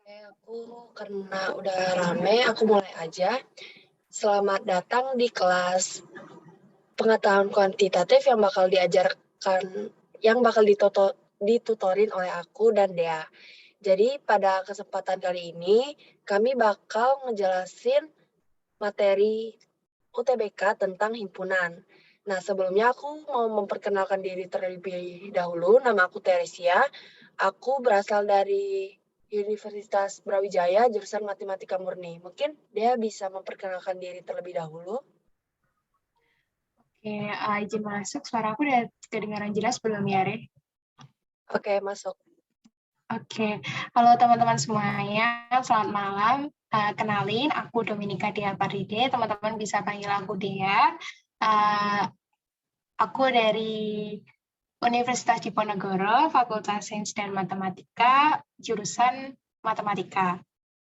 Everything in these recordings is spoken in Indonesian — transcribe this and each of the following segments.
Aku karena udah rame, aku mulai aja. Selamat datang di kelas pengetahuan kuantitatif yang bakal ditutorin oleh aku dan Dea. Jadi pada kesempatan kali ini, kami bakal ngejelasin materi UTBK tentang himpunan. Nah, sebelumnya aku mau memperkenalkan diri terlebih dahulu. Nama aku Teresia. Aku berasal dari Universitas Brawijaya, jurusan Matematika Murni. Mungkin dia bisa memperkenalkan diri terlebih dahulu. Oke, izin masuk. Suara aku udah kedengaran jelas belum ya, Re? Oke, masuk. Oke, halo teman-teman semuanya. Selamat malam. Kenalin, aku Dominika Dea Paride. Teman-teman bisa panggil aku Dea. Aku dari Universitas Diponegoro, Fakultas Sains dan Matematika, jurusan Matematika.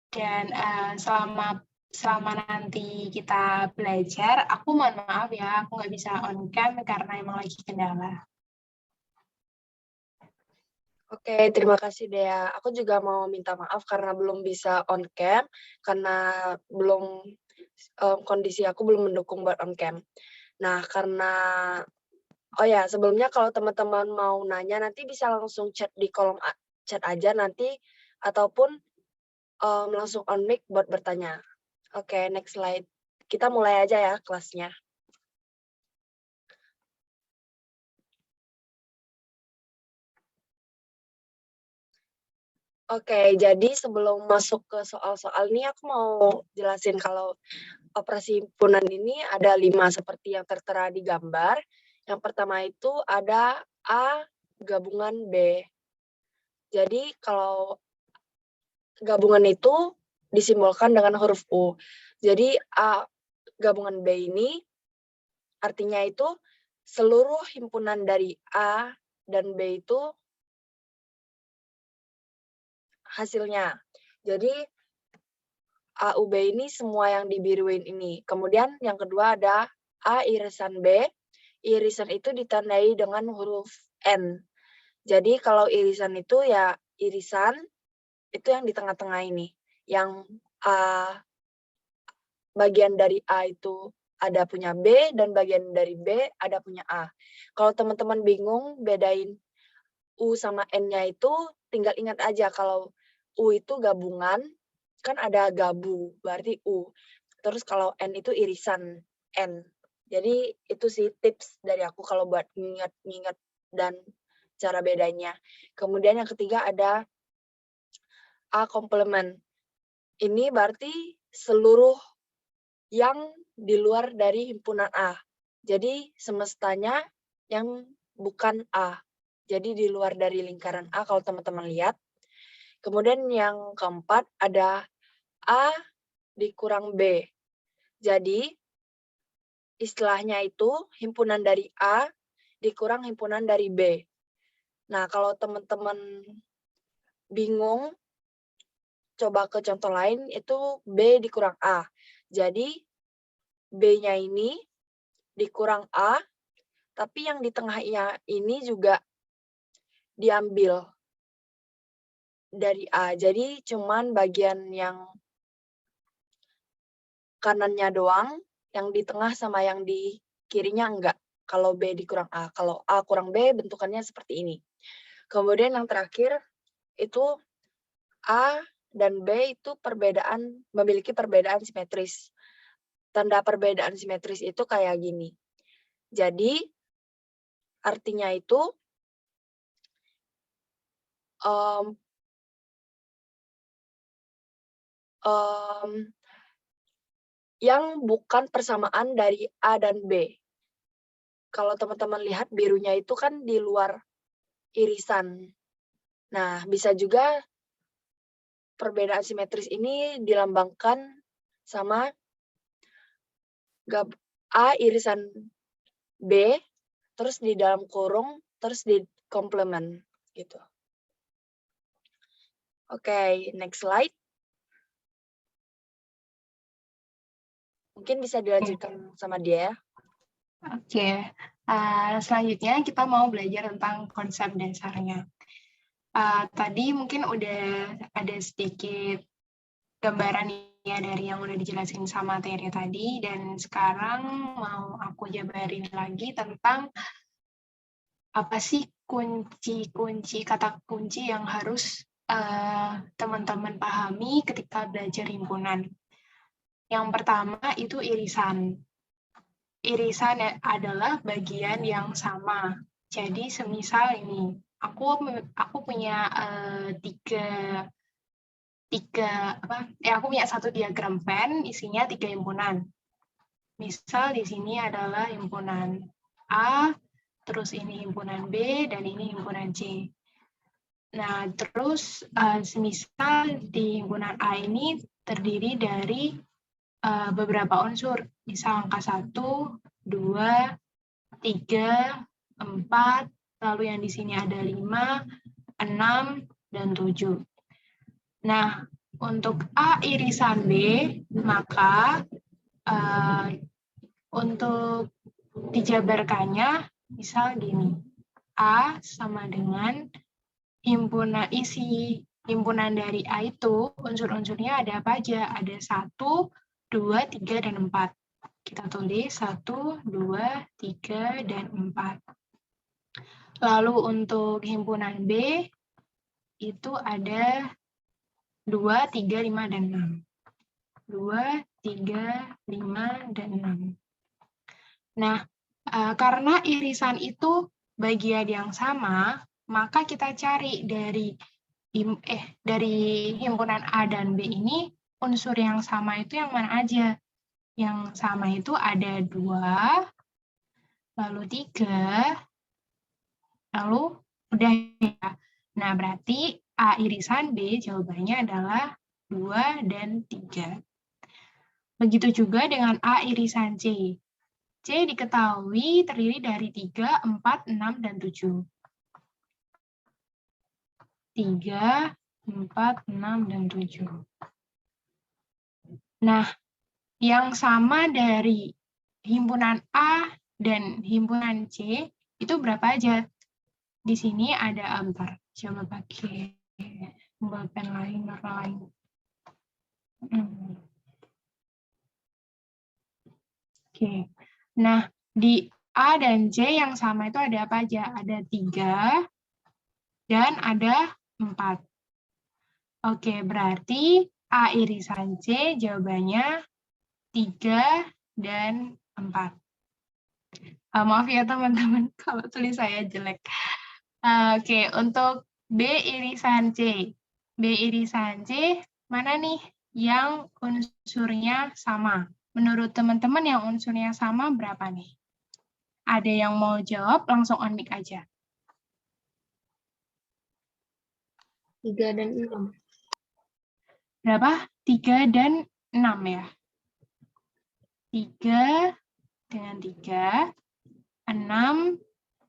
Dan selama nanti kita belajar, aku mohon maaf ya, aku nggak bisa on cam karena emang lagi kendala. Oke, terima kasih Dea. Aku juga mau minta maaf karena belum bisa on cam, karena kondisi aku belum mendukung buat on cam. Nah, oh ya, sebelumnya kalau teman-teman mau nanya, nanti bisa langsung chat di kolom chat aja nanti, ataupun langsung on mic buat bertanya. Oke, next slide. Kita mulai aja ya kelasnya. Oke, jadi sebelum masuk ke soal-soal ini, aku mau jelasin kalau operasi himpunan ini ada 5 seperti yang tertera di gambar. Yang pertama itu ada A gabungan B. Jadi kalau gabungan itu disimbolkan dengan huruf U. Jadi A gabungan B ini artinya itu seluruh himpunan dari A dan B itu hasilnya. Jadi A, U, B ini semua yang dibiruin ini. Kemudian yang kedua ada A irisan B. Irisan itu ditandai dengan huruf N. Jadi kalau irisan itu ya irisan itu yang di tengah-tengah ini. Yang bagian dari A itu ada punya B dan bagian dari B ada punya A. Kalau teman-teman bingung bedain U sama N-nya itu tinggal ingat aja kalau U itu gabungan, kan ada gabu, berarti U. Terus kalau N itu irisan N. Jadi itu sih tips dari aku kalau buat nginget-nginget dan cara bedanya. Kemudian yang ketiga ada A komplement. Ini berarti seluruh yang di luar dari himpunan A. Jadi semestanya yang bukan A. Jadi di luar dari lingkaran A kalau teman-teman lihat. Kemudian yang keempat ada A dikurang B. Jadi istilahnya itu himpunan dari A dikurang himpunan dari B. Nah, kalau teman-teman bingung, coba ke contoh lain, itu B dikurang A. Jadi B-nya ini dikurang A, tapi yang di tengahnya ini juga diambil dari A. Jadi cuman bagian yang kanannya doang, yang di tengah sama yang di kirinya enggak. Kalau B dikurang A. Kalau A kurang B, bentukannya seperti ini. Kemudian yang terakhir, itu A dan B itu memiliki perbedaan simetris. Tanda perbedaan simetris itu kayak gini. Jadi, artinya itu yang bukan persamaan dari A dan B. Kalau teman-teman lihat birunya itu kan di luar irisan. Nah, bisa juga perbedaan simetris ini dilambangkan sama A irisan B, terus di dalam kurung, terus di komplement gitu. Oke, next slide. Mungkin bisa dilanjutkan sama dia ya. Oke, selanjutnya kita mau belajar tentang konsep dasarnya. Tadi mungkin udah ada sedikit gambaran ya dari yang udah dijelasin sama Tere tadi, dan sekarang mau aku jabarin lagi tentang apa sih kunci-kunci, kata kunci yang harus teman-teman pahami ketika belajar himpunan. Yang pertama itu irisan. Irisan adalah bagian yang sama. Jadi semisal ini, aku punya aku punya satu diagram Venn isinya 3 himpunan. Misal di sini adalah himpunan A, terus ini himpunan B, dan ini himpunan C. Nah, terus semisal di himpunan A ini terdiri dari beberapa unsur, misal angka 1, 2, 3, 4, lalu yang di sini ada 5, 6, dan 7. Nah, untuk A irisan B, maka untuk dijabarkannya, misal gini, A sama dengan himpunan dari A itu, unsur-unsurnya ada apa aja? Ada 1, 2, 3, dan 4. Kita tulis 1, 2, 3, dan 4. Lalu untuk himpunan B, itu ada 2, 3, 5, dan 6. 2, 3, 5, dan 6. Nah, karena irisan itu bagian yang sama, maka kita cari dari himpunan A dan B ini unsur yang sama itu yang mana aja? Yang sama itu ada 2, lalu 3, lalu udah ya. Nah, berarti A irisan B jawabannya adalah 2 dan 3. Begitu juga dengan A irisan C. C diketahui terdiri dari 3, 4, 6, dan 7. 3, 4, 6, dan 7. Nah, yang sama dari himpunan A dan himpunan C itu berapa aja? Di sini ada antar. Coba pakai pulpen lain, warna lain. Oke. Nah, di A dan C yang sama itu ada apa aja? Ada 3 dan ada 4. Oke, berarti A irisan C jawabannya 3 dan 4. Maaf ya teman-teman kalau tulis saya jelek. Oke, untuk B irisan C. B irisan C, mana nih yang unsurnya sama? Menurut teman-teman yang unsurnya sama berapa nih? Ada yang mau jawab, langsung on mic aja. 3 dan 6. Berapa? 3 dan 6 ya? 3 dengan 3, 6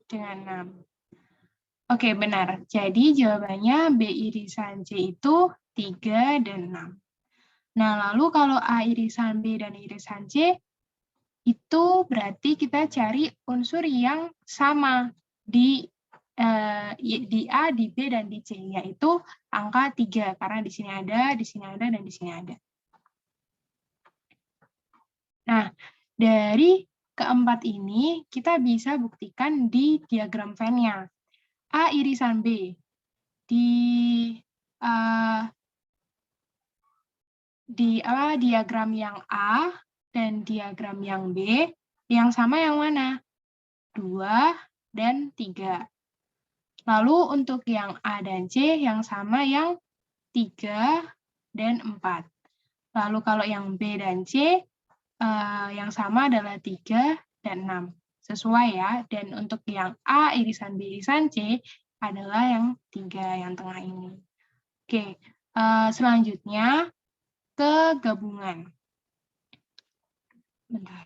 dengan 6. Oke, benar. Jadi jawabannya B irisan C itu 3 dan 6. Nah, lalu kalau A irisan B dan irisan C, itu berarti kita cari unsur yang sama di A, di B, dan di C, yaitu angka 3. Karena di sini ada, di sini ada, dan di sini ada. Nah, dari keempat ini, kita bisa buktikan di diagram Venn-nya. A irisan B. Di diagram yang A dan diagram yang B, yang sama yang mana? 2 dan 3. Lalu untuk yang A dan C, yang sama yang 3 dan 4. Lalu kalau yang B dan C, yang sama adalah 3 dan 6. Sesuai ya, dan untuk yang A irisan B irisan C adalah yang 3 yang tengah ini. Oke, selanjutnya ke gabungan. Bentar.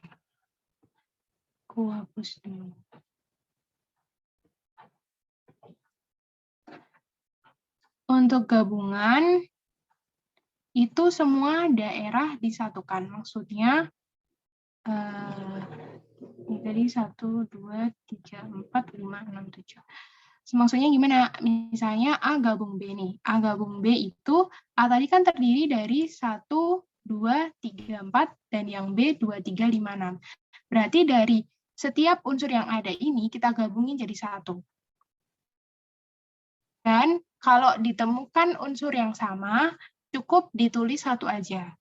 Aku hapus dulu. Untuk gabungan, itu semua daerah disatukan. Maksudnya, ini tadi 1, 2, 3, 4, 5, 6, 7. Maksudnya gimana? Misalnya A gabung B nih. A gabung B itu, A tadi kan terdiri dari 1, 2, 3, 4, dan yang B 2, 3, 5, 6. Berarti dari setiap unsur yang ada ini, kita gabungin jadi 1. Dan kalau ditemukan unsur yang sama, cukup ditulis 1 aja.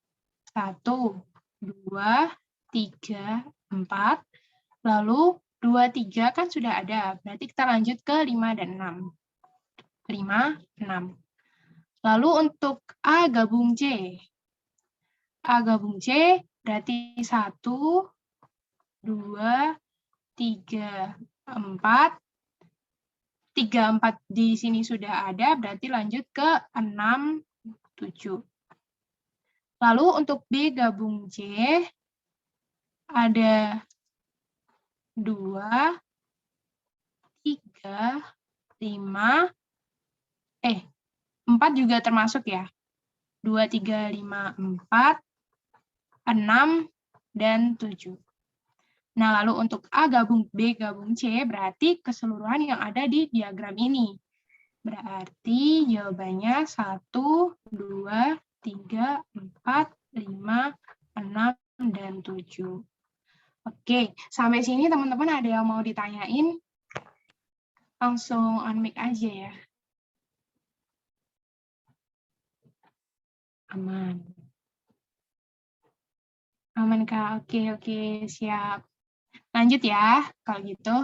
1, 2, 3, 4. Lalu 2, 3 kan sudah ada. Berarti kita lanjut ke 5 dan 6. 5, 6. Lalu untuk A gabung C. A gabung C berarti 1, 2, 3, 4. 3, 4 di sini sudah ada, berarti lanjut ke 6, 7. Lalu untuk B gabung C, ada 2, 3, 5, 4 juga termasuk ya. 2, 3, 5, 4, 6, dan 7. Nah, lalu untuk A gabung B gabung C, berarti keseluruhan yang ada di diagram ini. Berarti jawabannya 1, 2, 3, 4, 5, 6, dan 7. Oke, sampai sini teman-teman ada yang mau ditanyain? Langsung on mic aja ya. Aman. Aman, Kak. Oke, siap. Lanjut ya, kalau gitu.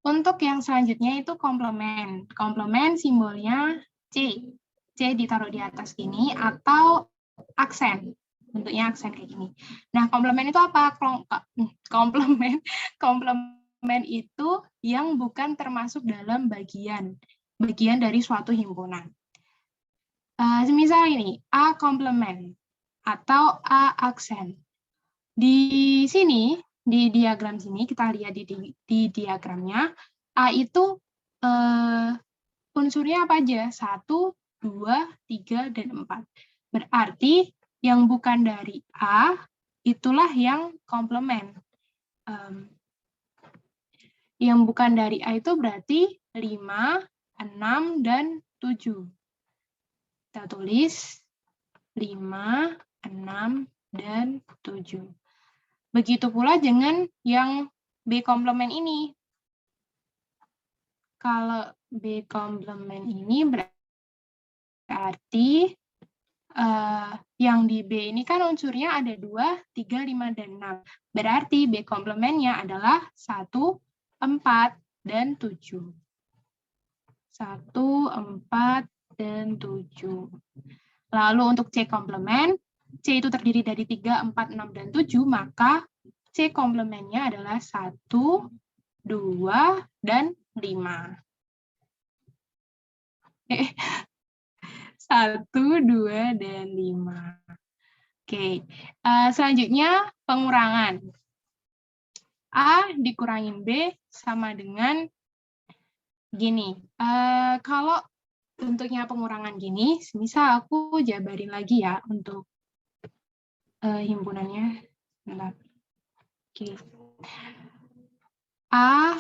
Untuk yang selanjutnya itu komplement. Komplement simbolnya C. C ditaruh di atas ini atau aksen. Bentuknya aksen kayak gini. Nah, komplement itu apa? Komplement itu yang bukan termasuk dalam bagian dari suatu himpunan. Misal ini, A komplement atau A aksen. Di sini, di diagram sini, kita lihat di diagramnya, A itu unsurnya apa aja? 1, 2, 3, dan 4. Berarti yang bukan dari A, itulah yang komplement. Yang bukan dari A itu berarti 5, 6, dan 7. Kita tulis 5, 6, dan 7. Begitu pula dengan yang B komplement ini. Kalau B komplement ini berarti yang di B ini kan unsurnya ada 2, 3, 5, dan 6. Berarti B komplementnya adalah 1, 4, dan 7. 1, 4, dan 7. Lalu untuk C komplement, C itu terdiri dari 3, 4, 6, dan 7, maka C komplementnya adalah 1, 2, dan 5. 1, 2, dan 5. Oke, selanjutnya pengurangan. A dikurangin B sama dengan gini. Kalau bentuknya pengurangan gini, misal aku jabarin lagi ya untuk himpunannya. Bentar. Oke. A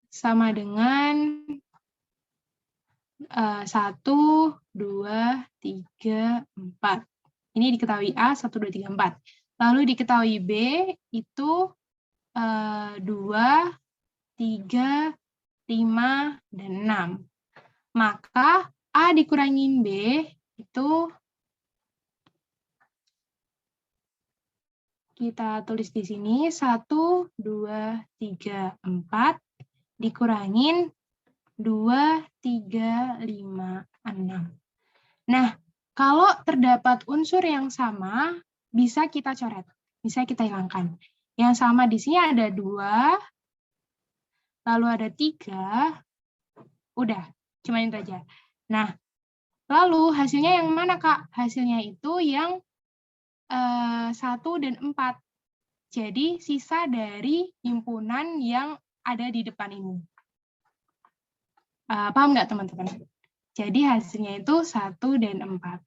sama dengan 1, 2, 3, 4. Ini diketahui A, 1, 2, 3, 4. Lalu diketahui B itu 2, 3, 5, dan 6. Maka A dikurangin B itu kita tulis di sini 1, 2, 3, 4 dikurangin 2, 3, 5, 6. Nah, kalau terdapat unsur yang sama, bisa kita coret, bisa kita hilangkan. Yang sama di sini ada 2, lalu ada 3, udah, cuma itu aja. Nah, lalu hasilnya yang mana, Kak? Hasilnya itu yang 1 dan 4. Jadi, sisa dari himpunan yang ada di depan ini. Paham nggak, teman-teman? Jadi, hasilnya itu 1 dan 4.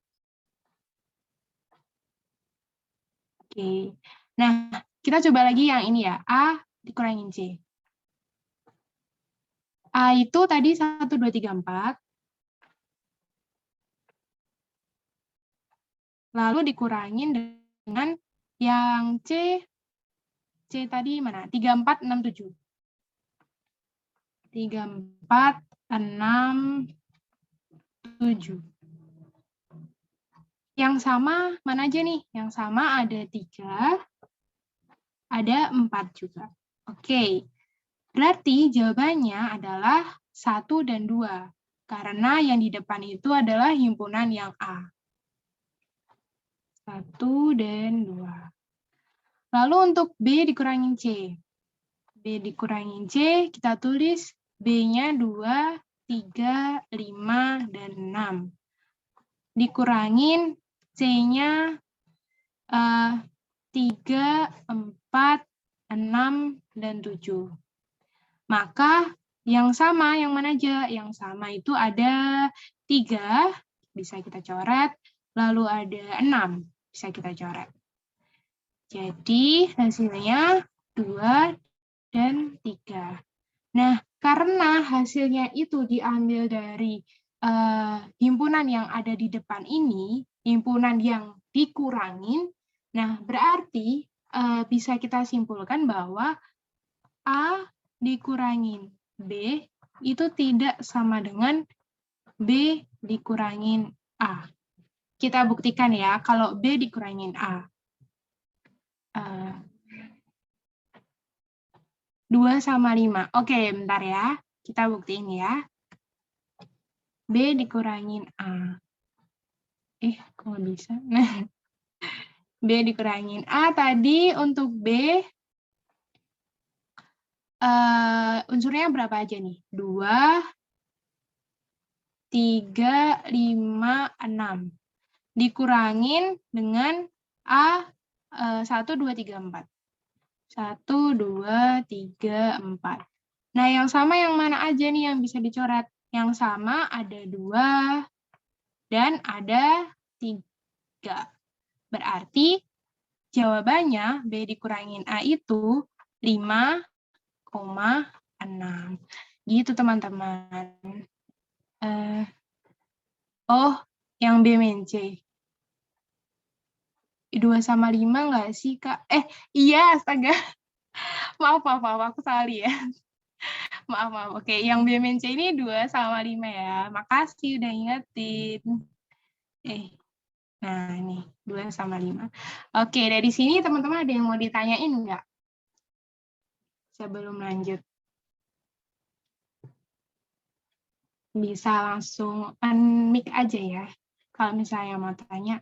Oke. Nah, kita coba lagi yang ini ya. A dikurangin C. A itu tadi 1, 2, 3, 4. Lalu dikurangin dengan yang C tadi mana? 3, 4, 6, 7. 3, 4, 6, 7. Yang sama mana aja nih? Yang sama ada 3, ada 4 juga. Oke, berarti jawabannya adalah 1 dan 2. Karena yang di depan itu adalah himpunan yang A. 1 dan 2. Lalu untuk B dikurangin C. B dikurangin C, kita tulis B-nya 2, 3, 5, dan 6. Dikurangin C-nya 3, 4, 6, dan 7. Maka yang sama, yang mana aja? Yang sama itu ada 3, bisa kita coret. Lalu ada 6, bisa kita coret. Jadi hasilnya 2 dan 3. Nah, karena hasilnya itu diambil dari himpunan yang ada di depan ini, himpunan yang dikurangin, nah berarti bisa kita simpulkan bahwa A dikurangin B itu tidak sama dengan B dikurangin A. Kita buktikan ya, kalau B dikurangin A. 2 sama 5. Oke, bentar ya. Kita buktiin ya. B dikurangin A. Kok nggak bisa? B dikurangin A tadi untuk B, unsurnya berapa aja nih? 2, 3, 5, 6. Dikurangin dengan A 1, 2, 3, 4. 1, 2, 3, 4. Nah, yang sama yang mana aja nih yang bisa dicoret? Yang sama ada 2 dan ada 3. Berarti jawabannya B dikurangin A itu 5,6. Gitu, teman-teman. Yang B min C. 2 sama 5 nggak sih, Kak? Iya, astaga. Maaf, aku salah ya. Maaf. Oke, yang B min C ini 2 sama 5 ya. Makasih udah ingetin. Nah, ini 2 sama 5. Oke, dari sini teman-teman ada yang mau ditanyain nggak? Sebelum lanjut. Bisa langsung unmic aja ya. Kalau misalnya mau tanya.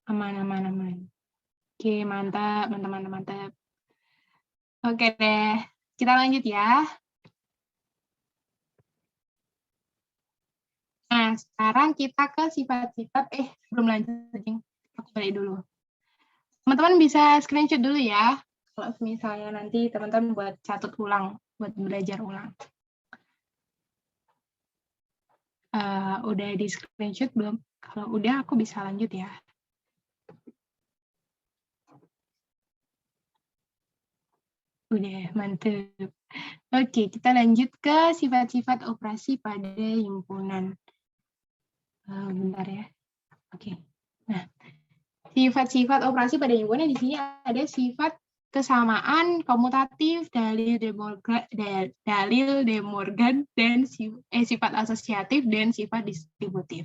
Aman. Oke, mantap, teman-teman, mantap. Oke deh, kita lanjut ya. Nah, sekarang kita ke sifat-sifat, belum lanjut, aku balik dulu. Teman-teman bisa screenshot dulu ya, kalau misalnya nanti teman-teman buat catat ulang, buat belajar ulang. Udah di screenshot belum? Kalau udah, aku bisa lanjut ya. Udah, mantap. Oke, kita lanjut ke sifat-sifat operasi pada himpunan. Bentar ya. Oke. Nah, sifat-sifat operasi pada himpunan di sini ada sifat kesamaan, komutatif, dalil De Morgan, dan sifat asosiatif dan sifat distributif.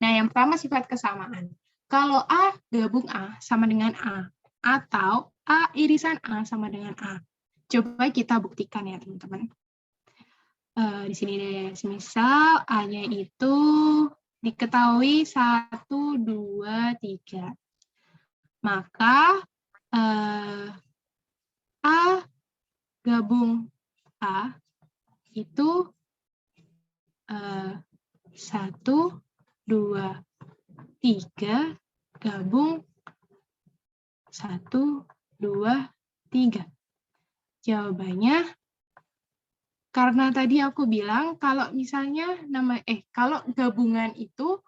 Nah, yang pertama sifat kesamaan. Kalau A gabung A sama dengan A, atau A irisan A sama dengan A. Coba kita buktikan ya, teman-teman. Di sini deh, misal A-nya itu diketahui 1, 2, 3. Maka A gabung A itu 1, 2, 3 gabung 1, 2, 3. Jawabannya Karena tadi aku bilang kalau misalnya kalau gabungan itu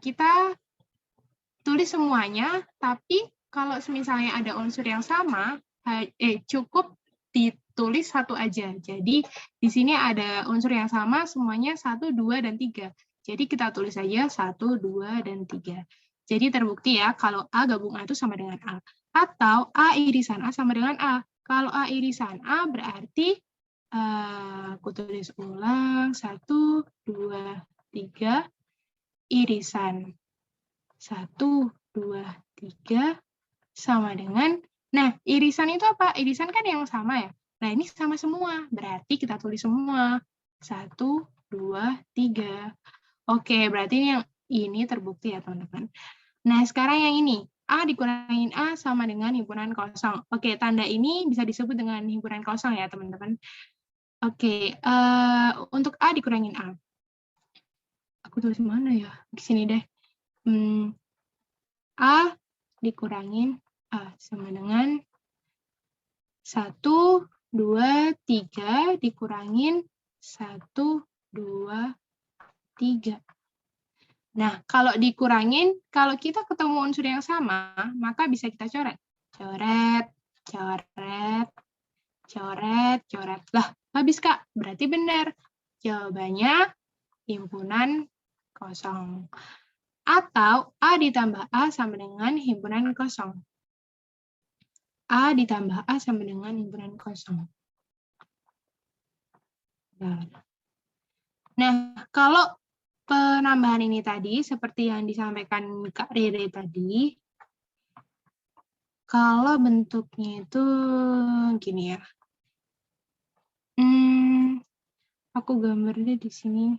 kita tulis semuanya, tapi kalau misalnya ada unsur yang sama, cukup ditulis satu aja. Jadi di sini ada unsur yang sama, semuanya 1, 2, dan 3. Jadi kita tulis saja 1, 2, dan 3. Jadi terbukti ya, kalau A gabung A itu sama dengan A. Atau A irisan A sama dengan A. Kalau A irisan A berarti, aku tulis ulang, 1, 2, 3, irisan 1, 2, 3, sama dengan, nah irisan itu apa? Irisan kan yang sama ya. Nah ini sama semua, berarti kita tulis semua. 1, 2, 3. Oke, berarti ini terbukti ya teman-teman. Nah sekarang yang ini, A dikurangin A sama dengan himpunan kosong. Oke, tanda ini bisa disebut dengan himpunan kosong ya teman-teman. Oke, untuk A dikurangin A. Aku tulis mana ya? Di sini deh. A dikurangin A sama dengan 1, 2, 3 dikurangin 1, 2, 3. Nah, kalau dikurangin, kalau kita ketemu unsur yang sama, maka bisa kita coret. Coret, coret, coret, coret. Lah, habis Kak. Berarti benar. Jawabannya himpunan kosong. Atau A ditambah A sama dengan himpunan kosong. A ditambah A sama dengan himpunan kosong. Nah, kalau penambahan ini tadi, seperti yang disampaikan Kak Rere tadi, kalau bentuknya itu gini ya. Aku gambarnya di sini.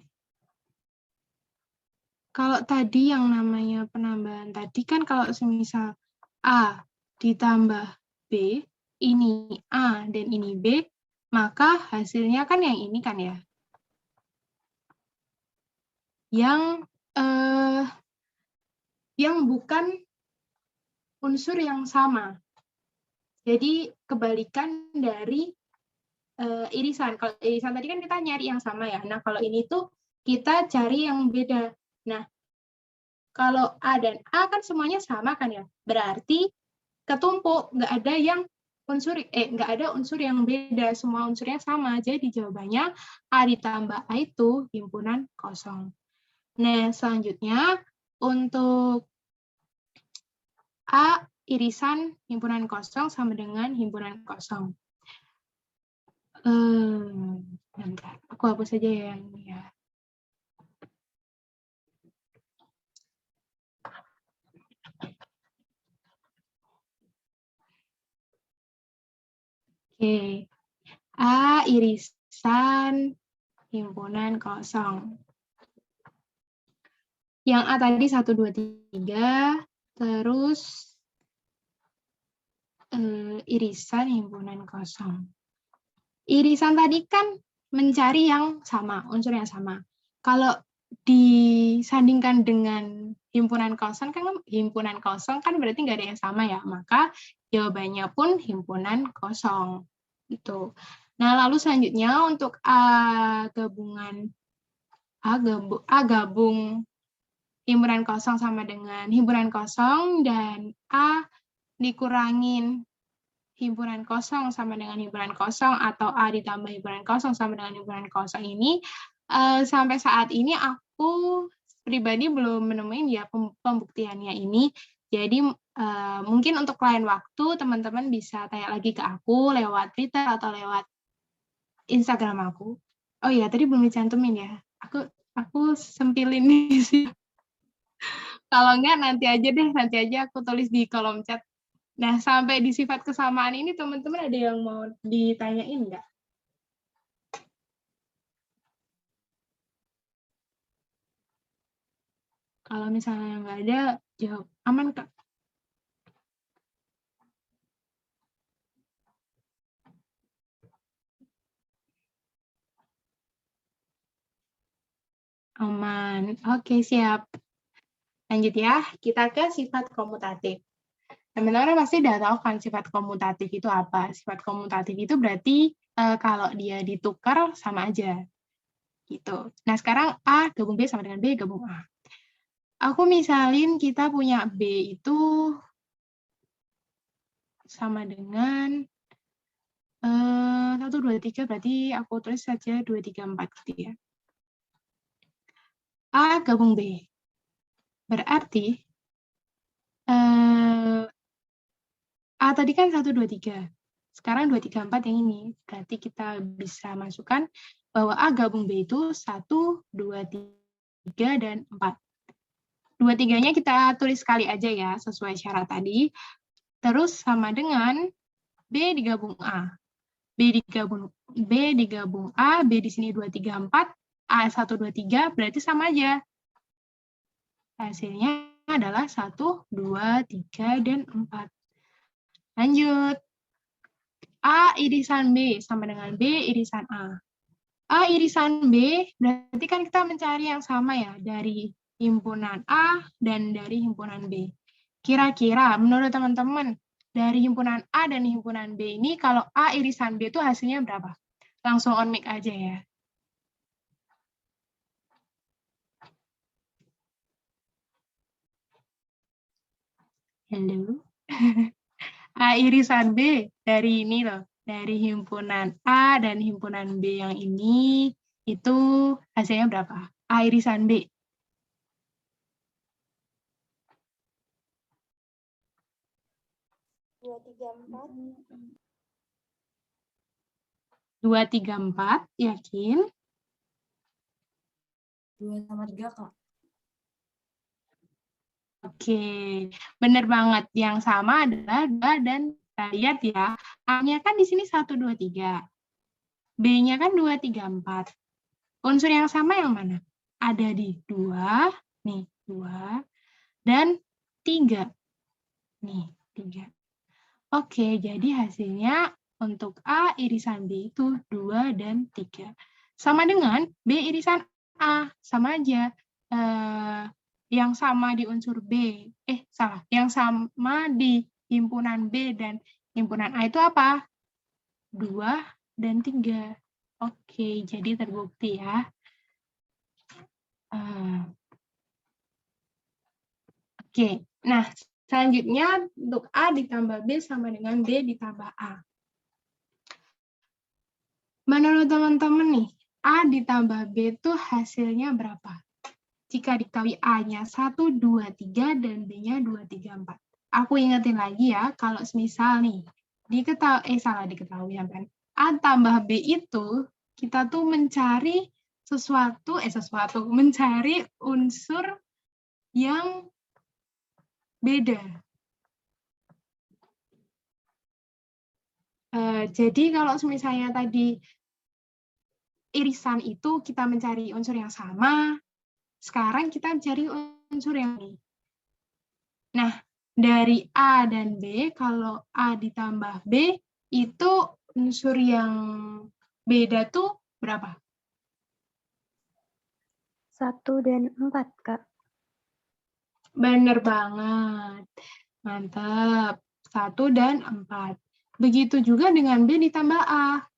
Kalau tadi yang namanya penambahan tadi kan kalau semisal A ditambah B, ini A dan ini B, maka hasilnya kan yang ini kan ya. Yang bukan unsur yang sama. Jadi kebalikan dari irisan. Kalau irisan tadi kan kita nyari yang sama ya. Nah kalau ini tuh kita cari yang beda. Nah kalau A dan A kan semuanya sama kan ya. Berarti ketumpuk, nggak ada unsur yang beda, semua unsurnya sama. Jadi jawabannya A ditambah A itu himpunan kosong. Nah selanjutnya untuk A irisan himpunan kosong sama dengan himpunan kosong. Bentar, aku hapus saja ya ini ya. Oke. A irisan himpunan kosong. Yang A tadi 1, 2, 3, terus irisan himpunan kosong. Irisan tadi kan mencari yang sama, unsur yang sama. Kalau disandingkan dengan himpunan kosong kan berarti nggak ada yang sama ya, maka jawabannya pun himpunan kosong. Gitu. Nah, lalu selanjutnya untuk A gabung himpunan kosong sama dengan himpunan kosong, dan A dikurangin himpunan kosong sama dengan himpunan kosong, atau A ditambah himpunan kosong sama dengan himpunan kosong ini, sampai saat ini aku pribadi belum menemukan ya pembuktiannya ini. Jadi mungkin untuk lain waktu teman-teman bisa tanya lagi ke aku lewat Twitter atau lewat Instagram aku. Oh iya, tadi belum dicantumin ya. Aku sempilin di sini. Kalau enggak nanti aja aku tulis di kolom chat. Nah, sampai di sifat kesamaan ini teman-teman ada yang mau ditanyain enggak? Kalau misalnya nggak ada, jawab aman, Kak. Aman. Oke, siap. Lanjut ya, kita ke sifat komutatif. Teman-teman pasti udah tahu kan sifat komutatif itu apa. Sifat komutatif itu berarti kalau dia ditukar sama aja. Gitu. Nah, sekarang A gabung B sama dengan B gabung A. Aku misalin kita punya B itu sama dengan 1, 2, 3, berarti aku tulis saja 2, 3, 4 gitu ya. A gabung B. Berarti A tadi kan 1, 2, 3. Sekarang 2, 3, 4 yang ini. Berarti kita bisa masukkan bahwa A gabung B itu 1, 2, 3, dan 4. 2, 3-nya kita tulis sekali aja ya, sesuai syarat tadi. Terus sama dengan B digabung A. B digabung A, B di sini 2, 3, 4, A 1, 2, 3, berarti sama aja. Hasilnya adalah 1, 2, 3, dan 4. Lanjut. A irisan B sama dengan B irisan A. A irisan B, berarti kan kita mencari yang sama ya, dari himpunan A dan dari himpunan B. Kira-kira menurut teman-teman, dari himpunan A dan himpunan B ini, kalau A irisan B itu hasilnya berapa? Langsung on mic aja ya. Halo. A irisan B dari ini loh, dari himpunan A dan himpunan B yang ini, itu hasilnya berapa? A irisan B. 2, 3, 4. 2, 3, 4, yakin? 2 sama 3, Kak. Oke, benar banget. Yang sama adalah 2 dan kita lihat ya, A-nya kan di sini 1, 2, 3. B-nya kan 2, 3, 4. Unsur yang sama yang mana? Ada di 2, nih 2, dan 3. Nih, 3. Oke, jadi hasilnya untuk A irisan B itu 2 dan 3. Sama dengan B irisan A, sama aja. Yang sama di unsur B, yang sama di himpunan B dan himpunan A itu apa? 2 dan 3. Oke, jadi terbukti ya. Oke, nah selanjutnya untuk A ditambah B sama dengan B ditambah A. Menurut teman-teman nih, A ditambah B itu hasilnya berapa? Jika diketahui A-nya 1, 2, 3, dan B-nya 2, 3, 4. Aku ingetin lagi ya, kalau semisal nih, diketahui ya kan? A tambah B itu, kita tuh mencari mencari unsur yang beda. Jadi kalau misalnya tadi irisan itu kita mencari unsur yang sama, sekarang kita mencari unsur yang ini. Nah, dari A dan B, kalau A ditambah B, itu unsur yang beda tuh berapa? 1 dan 4, Kak. Bener banget. Mantap. 1 dan 4. Begitu juga dengan B ditambah A.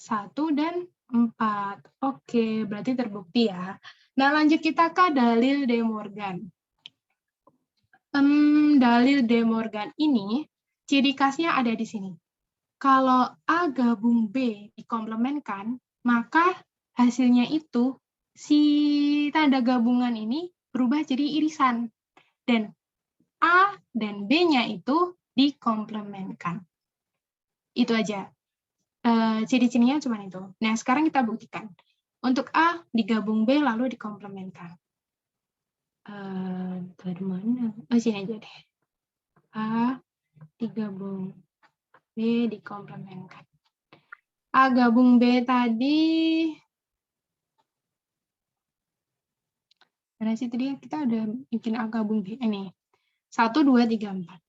1 dan 4. Oke, berarti terbukti ya. Nah, lanjut kita ke dalil De Morgan. Dalil De Morgan ini, ciri khasnya ada di sini. Kalau A gabung B dikomplementkan, maka hasilnya itu si tanda gabungan ini berubah jadi irisan. Dan A dan B-nya itu dikomplementkan. Itu aja. Ciri-cirinya cuma itu. Nah, sekarang kita buktikan. Untuk A digabung B lalu dikomplementkan. Dari mana? Oh, sini aja deh. A digabung B dikomplementkan. A gabung B tadi, mana sih tadi kita udah bikin A gabung B. Ini 1, 2, 3, 4.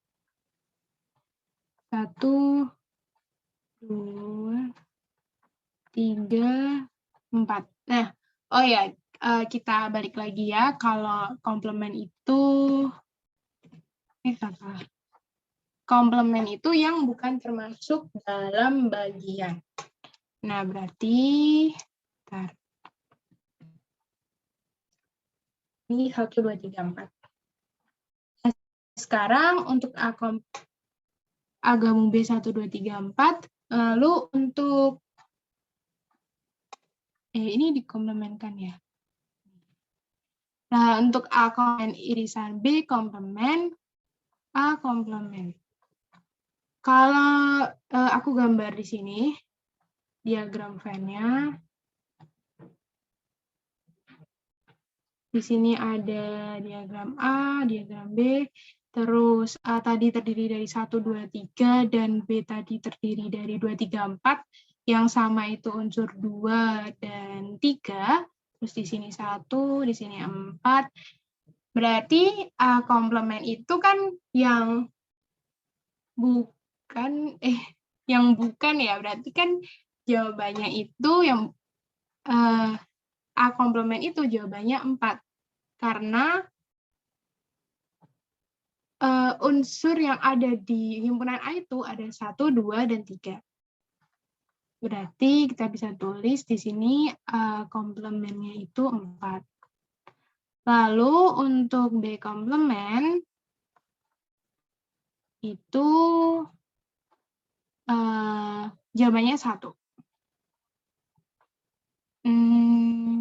1, 2, 3, 4. Nah, oh ya, kita balik lagi ya. Kalau komplement itu, apa? komplement itu yang bukan termasuk dalam bagian. Nah, berarti bentar. Ini 1, 2, 3, 4. Sekarang untuk A gabung B 1, 2, 3, 4. Lalu untuk ini dikomplementkan ya. Nah, untuk A komplement irisan B komplement, A komplement. Kalau aku gambar di sini, diagram Venn-nya. Di sini ada diagram A, diagram B, terus A tadi terdiri dari 1, 2, 3, dan B tadi terdiri dari 2, 3, 4, yang sama itu unsur 2 dan 3, terus di sini 1, di sini 4, berarti A komplement itu kan yang bukan, ya, berarti kan jawabannya itu yang A komplement itu jawabannya 4. Karena unsur yang ada di himpunan A itu ada 1, 2, dan 3. Berarti kita bisa tulis di sini komplemennya itu 4. Lalu untuk B komplement itu jawabannya 1.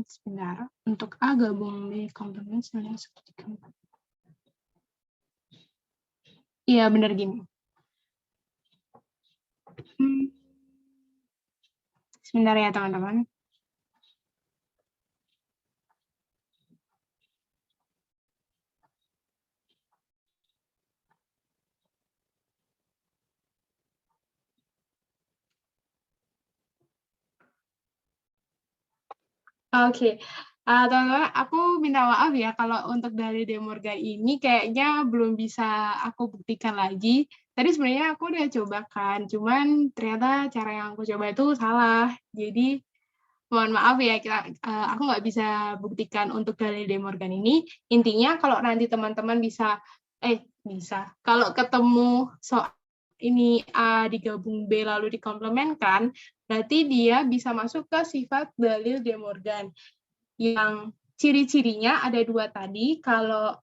Sebentar, untuk A gabung B komplement sebenarnya 1, 3, 4. Iya, benar gini. Sebentar ya, teman-teman. Oke. Teman-teman, aku minta maaf ya kalau untuk dari De Morgan ini kayaknya belum bisa aku buktikan lagi. Tadi sebenarnya aku udah coba kan, cuman ternyata cara yang aku coba itu salah. Jadi mohon maaf ya, aku nggak bisa buktikan untuk dari De Morgan ini. Intinya kalau nanti teman-teman kalau ketemu soal ini A digabung B lalu dikomplementkan, berarti dia bisa masuk ke sifat dalil De Morgan. Yang ciri-cirinya ada 2 tadi, kalau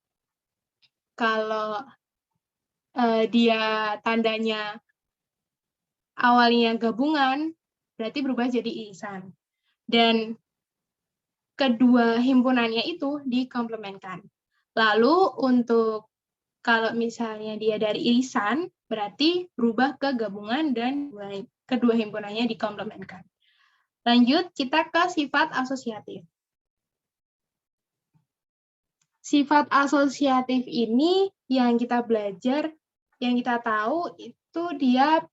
dia tandanya awalnya gabungan, berarti berubah jadi irisan. Dan kedua himpunannya itu dikomplementkan. Lalu untuk kalau misalnya dia dari irisan, berarti berubah ke gabungan dan kedua himpunannya dikomplementkan. Lanjut, kita ke sifat asosiatif. Sifat asosiatif ini yang kita belajar, yang kita tahu itu dia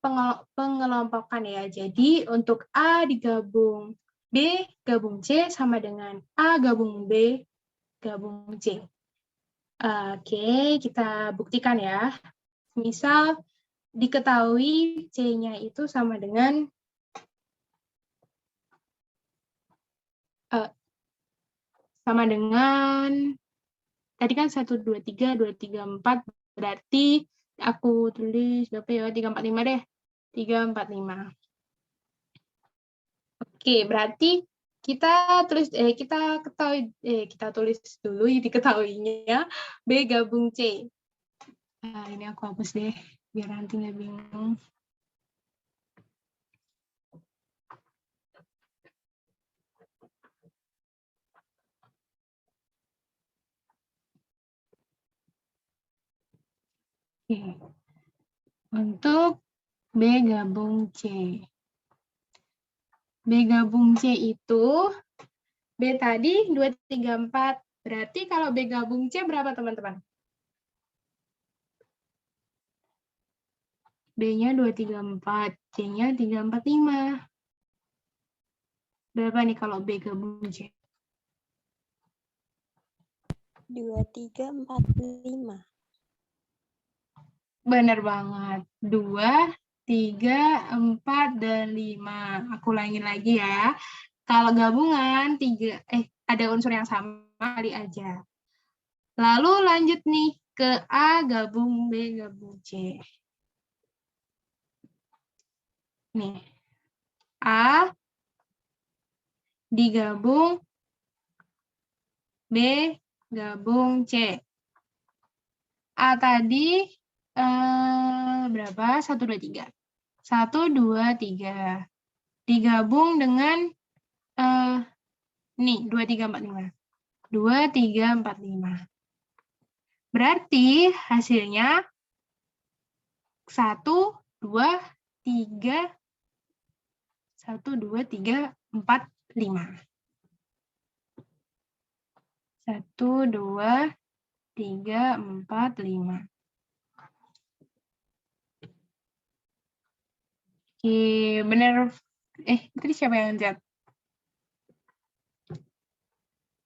pengelompokan ya. Jadi untuk A digabung B gabung C sama dengan A gabung B gabung C. Oke, kita buktikan ya. Misal diketahui C-nya itu sama dengan tadi kan 1, 2, 3, 2, 3, 4, berarti aku tulis berapa ya? 3, 4, 5 deh. 3, 4, 5. Oke, berarti kita tulis dulu diketahuinya B gabung C. Ini aku hapus deh, biar nanti nggak bingung. Oke. Untuk B gabung C. B gabung C itu, B tadi 2, 3, 4. Berarti kalau B gabung C berapa, teman-teman? B-nya 2, 3, 4. C-nya 3, 4, 5. Berapa nih kalau B gabung C? 2, 3, 4, 5. Benar banget. 2, 3, 4, dan 5. Aku ulangin lagi ya. Kalau gabungan, ada unsur yang sama kali aja. Lalu lanjut nih ke A gabung B gabung C. Nih, A digabung B gabung C. A tadi berapa? 1, 2, 3. 1, 2, 3. Digabung dengan nih 2, 3, 4, 5. 2, 3, 4, 5. Berarti hasilnya 1, 2, 3, 1, 2, 3, 4, 5. 1, 2, 3, 4, 5. Oke, bener. Tadi siapa yang jawab?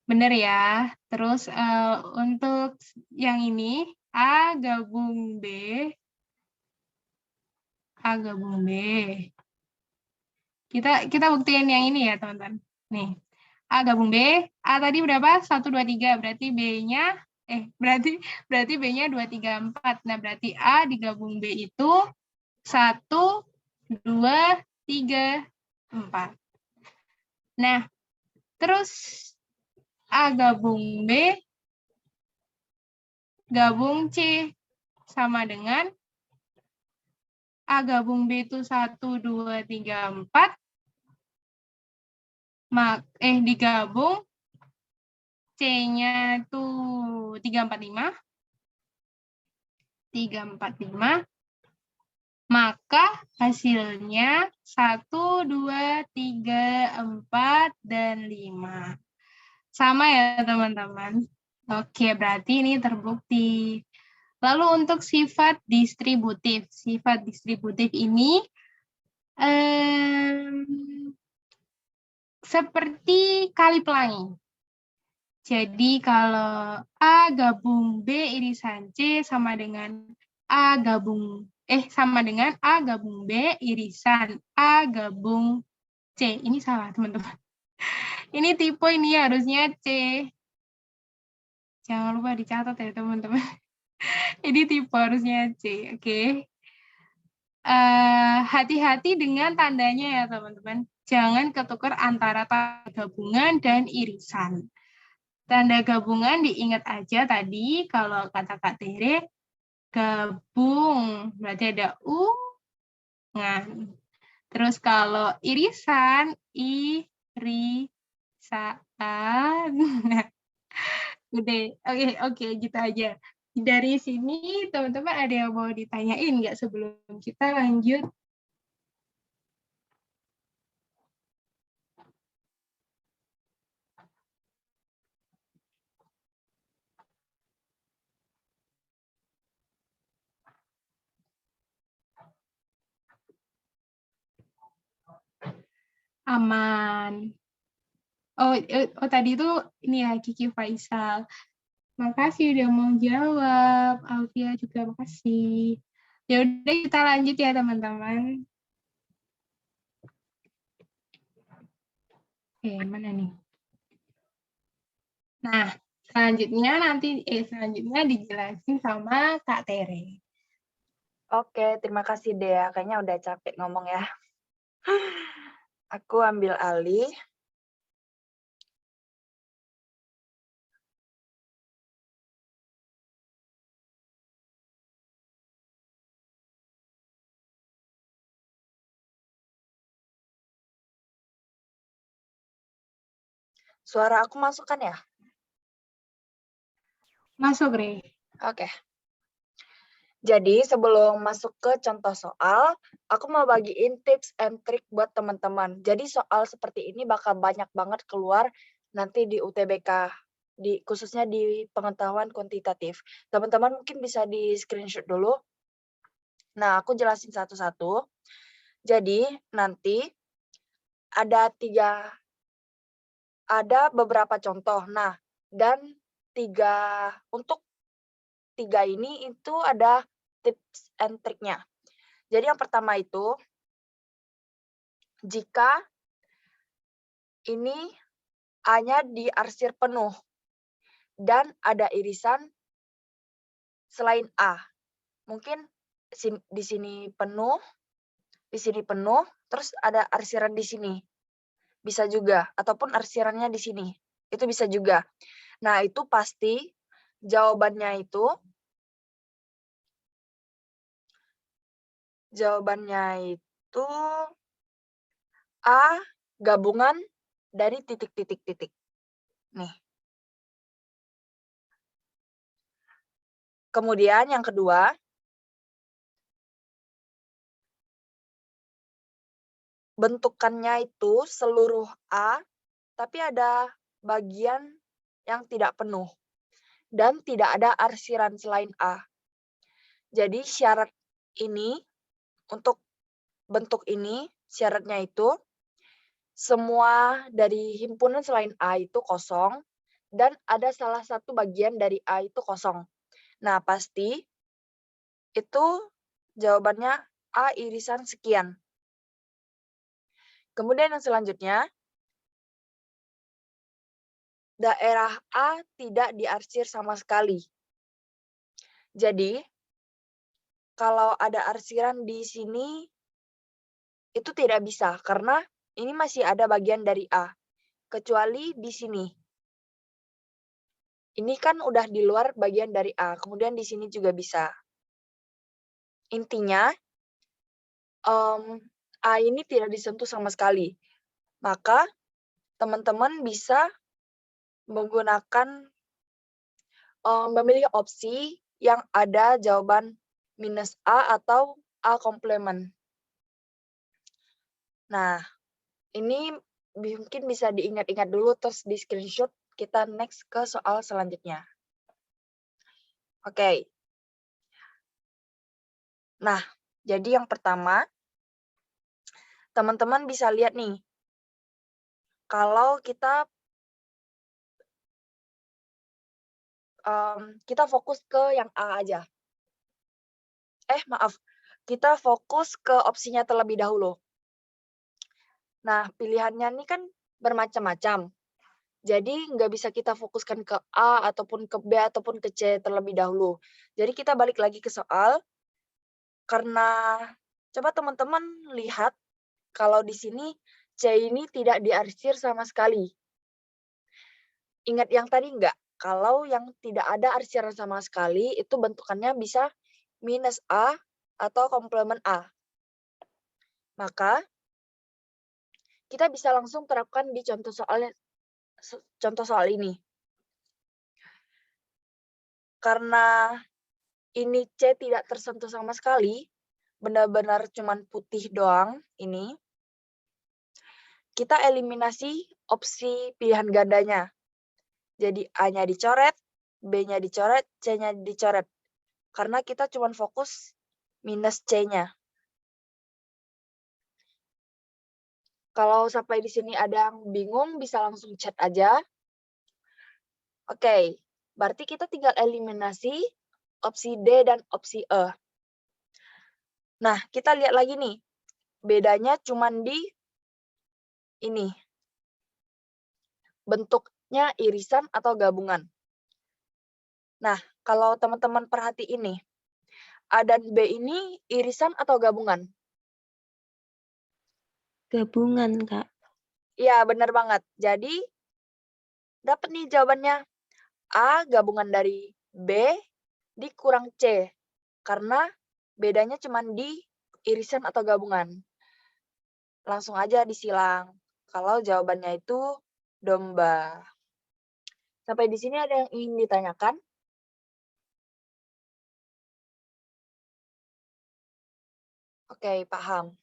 Bener ya. Terus untuk yang ini, A gabung B. A gabung B. Kita buktiin yang ini ya, teman-teman. Nih. A gabung B. A tadi berapa? 1, 2, 3. Berarti B-nya berarti B-nya 2, 3, 4. Nah, berarti A digabung B itu 1, 2, 3, 4. Nah, terus A gabung B gabung C sama dengan A gabung B itu 1, 2, 3, 4. Digabung C-nya itu 3, 4, 5. 3, 4, 5. Maka hasilnya 1, 2, 3, 4, dan 5. Sama ya teman-teman. Oke, berarti ini terbukti. Lalu untuk sifat distributif. Sifat distributif ini seperti kali pelangi. Jadi kalau A gabung B irisan C sama dengan A gabung B irisan A gabung C. Ini salah, teman-teman. Ini tipe ini harusnya C. Jangan lupa dicatat ya, teman-teman. Ini tipe harusnya C, oke. Hati-hati dengan tandanya ya, teman-teman. Jangan ketukar antara tanda gabungan dan irisan. Tanda gabungan diingat aja tadi, kalau kata Kak Tere, gabung, berarti ada U-ngan. Terus kalau irisan, irisan. Udah, oke, gitu aja. Dari sini, teman-teman ada yang mau ditanyain nggak sebelum kita lanjut? Aman. Tadi itu ini ya, Kiki Faisal. Makasih udah mau jawab. Alfia juga makasih. Ya udah, kita lanjut ya teman-teman. Oke, mana nih? Nah, selanjutnya dijelasin sama Kak Tere. Oke, terima kasih Dea. Kayaknya udah capek ngomong ya. Aku ambil alih. Suara aku masuk kan ya? Masuk, Re. Oke. Jadi sebelum masuk ke contoh soal, aku mau bagiin tips and trick buat teman-teman. Jadi soal seperti ini bakal banyak banget keluar nanti di UTBK, khususnya di pengetahuan kuantitatif. Teman-teman mungkin bisa di screenshot dulu. Nah, aku jelasin satu-satu. Jadi nanti ada beberapa contoh. Nah, dan untuk tiga ini itu ada tips and trick-nya. Jadi yang pertama itu, jika ini A-nya diarsir penuh dan ada irisan selain A. Mungkin di sini penuh, di sini penuh, terus ada arsiran di sini. Bisa juga, ataupun arsirannya di sini. Itu bisa juga. Nah, itu pasti jawabannya itu A gabungan dari titik-titik-titik. Nih. Kemudian yang kedua, bentukannya itu seluruh A, tapi ada bagian yang tidak penuh. Dan tidak ada arsiran selain A. Jadi syarat ini, untuk bentuk ini, syaratnya itu, semua dari himpunan selain A itu kosong, dan ada salah satu bagian dari A itu kosong. Nah, pasti itu jawabannya A irisan sekian. Kemudian yang selanjutnya, daerah A tidak diarsir sama sekali. Jadi, kalau ada arsiran di sini, itu tidak bisa, karena ini masih ada bagian dari A. Kecuali di sini. Ini kan udah di luar bagian dari A, kemudian di sini juga bisa. Intinya, A ini tidak disentuh sama sekali. Maka, teman-teman bisa menggunakan memilih opsi yang ada jawaban minus A atau A komplement. Nah, ini mungkin bisa diingat-ingat dulu terus di screenshot. Kita next ke soal selanjutnya. Oke. Nah, jadi yang pertama, teman-teman bisa lihat nih, kalau kita fokus ke yang A aja. Maaf, kita fokus ke opsinya terlebih dahulu. Nah, pilihannya ini kan bermacam-macam. Jadi nggak bisa kita fokuskan ke A, ataupun ke B, ataupun ke C terlebih dahulu. Jadi kita balik lagi ke soal, karena coba teman-teman lihat, kalau di sini C ini tidak diarsir sama sekali. Ingat yang tadi nggak? Kalau yang tidak ada arsiran sama sekali, itu bentukannya bisa minus A atau komplement A. Maka, kita bisa langsung terapkan di contoh soal ini. Karena ini C tidak tersentuh sama sekali, benar-benar cuman putih doang ini, kita eliminasi opsi pilihan gandanya. Jadi A-nya dicoret, B-nya dicoret, C-nya dicoret. Karena kita cuman fokus minus C-nya. Kalau sampai di sini ada yang bingung, bisa langsung chat aja. Oke, berarti kita tinggal eliminasi opsi D dan opsi E. Nah, kita lihat lagi nih. Bedanya cuma di ini. Bentuknya irisan atau gabungan. Nah, kalau teman-teman perhatiin nih, A dan B ini irisan atau gabungan? Gabungan, Kak. Iya, benar banget. Jadi, dapat nih jawabannya. A gabungan dari B dikurang C. Karena bedanya cuma di irisan atau gabungan. Langsung aja disilang. Kalau jawabannya itu domba. Sampai di sini ada yang ingin ditanyakan? Oke, paham.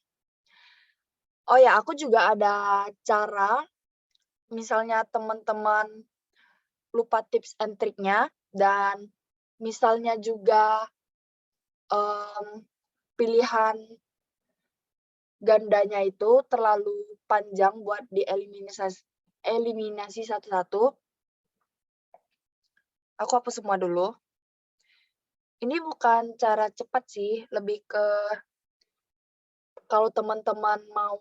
Oh ya, aku juga ada cara, misalnya teman-teman lupa tips and triknya, dan misalnya juga pilihan gandanya itu terlalu panjang buat eliminasi satu-satu. Aku hapus semua dulu. Ini bukan cara cepat sih, lebih ke kalau teman-teman mau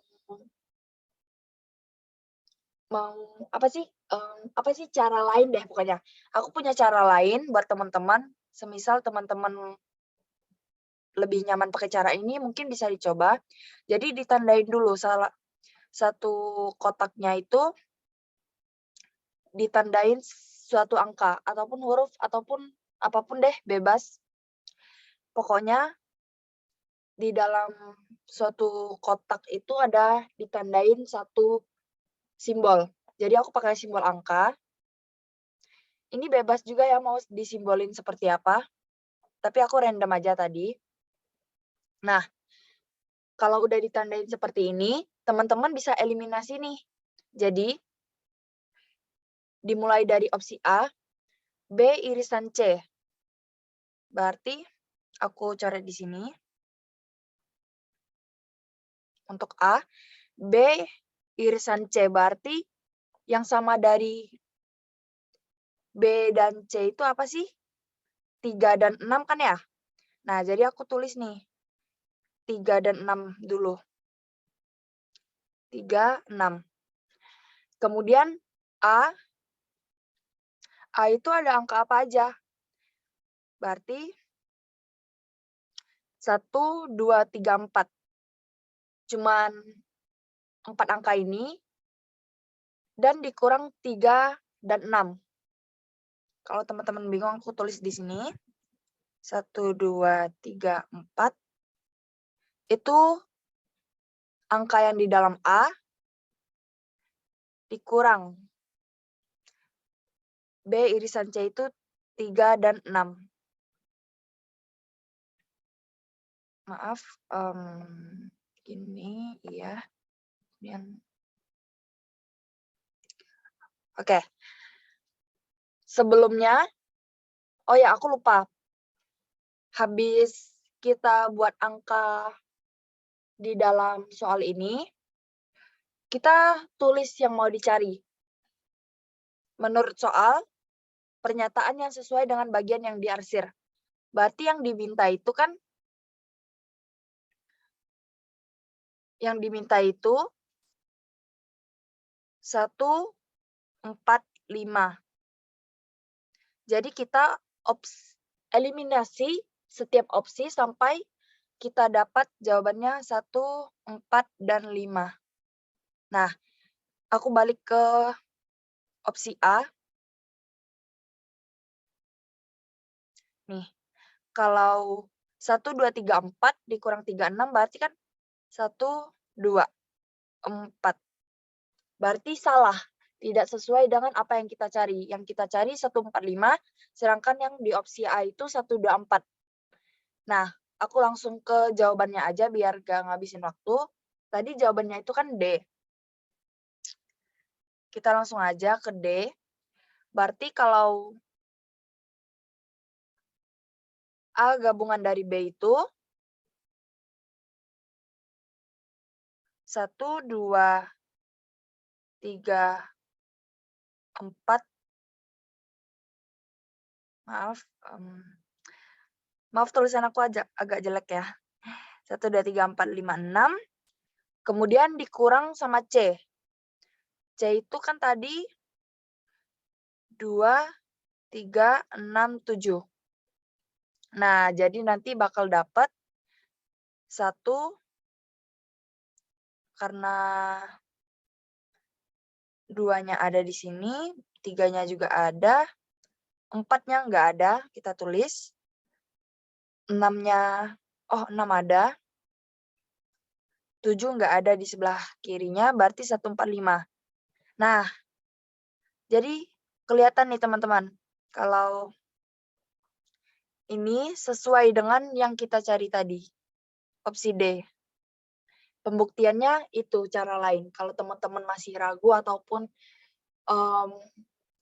apa sih cara lain deh pokoknya. Aku punya cara lain buat teman-teman. Semisal teman-teman lebih nyaman pakai cara ini, mungkin bisa dicoba. Jadi ditandain dulu salah satu kotaknya itu ditandain suatu angka ataupun huruf ataupun apapun deh, bebas. Pokoknya di dalam suatu kotak itu ada ditandain satu simbol. Jadi aku pakai simbol angka. Ini bebas juga ya mau disimbolin seperti apa. Tapi aku random aja tadi. Nah, kalau udah ditandain seperti ini, teman-teman bisa eliminasi nih. Jadi, dimulai dari opsi A, B irisan C. Berarti aku coret di sini. Untuk A, B irisan C berarti yang sama dari B dan C itu apa sih? 3 dan 6 kan ya? Nah, jadi aku tulis nih. 3 dan 6 dulu. 3, 6. Kemudian A itu ada angka apa aja? Berarti 1, 2, 3, 4. Cuman 4 angka ini dan dikurang 3 dan 6. Kalau teman-teman bingung, aku tulis di sini. 1, 2, 3, 4. Itu angka yang di dalam A dikurang B irisan C itu 3 dan 6. Maaf, gini, iya. Kemudian, oke. Sebelumnya, oh ya aku lupa. Habis kita buat angka di dalam soal ini, kita tulis yang mau dicari. Menurut soal, pernyataan yang sesuai dengan bagian yang diarsir. Berarti yang diminta itu kan, yang diminta itu 1, 4, 5. Jadi kita eliminasi setiap opsi sampai kita dapat jawabannya 1, 4, dan 5. Nah, aku balik ke opsi A. Nih, kalau 1, 2, 3, 4 dikurang 3, 6 berarti kan 1, 2, 4. Berarti salah. Tidak sesuai dengan apa yang kita cari. Yang kita cari 1, 4, 5, sedangkan yang di opsi A itu 1, 2, 4. Nah, aku langsung ke jawabannya aja biar gak ngabisin waktu. Tadi jawabannya itu kan D. Kita langsung aja ke D. Berarti kalau A gabungan dari B itu 1, 2, 3, 4. Maaf tulisan aku agak jelek ya. 1, 2, 3, 4, 5, 6. Kemudian dikurang sama C. C itu kan tadi 2, 3, 6, 7. Nah, jadi nanti bakal dapat 1 karena 2-nya ada di sini, 3-nya juga ada, 4-nya nggak ada, kita tulis. 6-nya, 6 ada. 7 nggak ada di sebelah kirinya, berarti 1, 4, 5. Nah, jadi kelihatan nih teman-teman, kalau ini sesuai dengan yang kita cari tadi, opsi D. Pembuktiannya itu cara lain. Kalau teman-teman masih ragu ataupun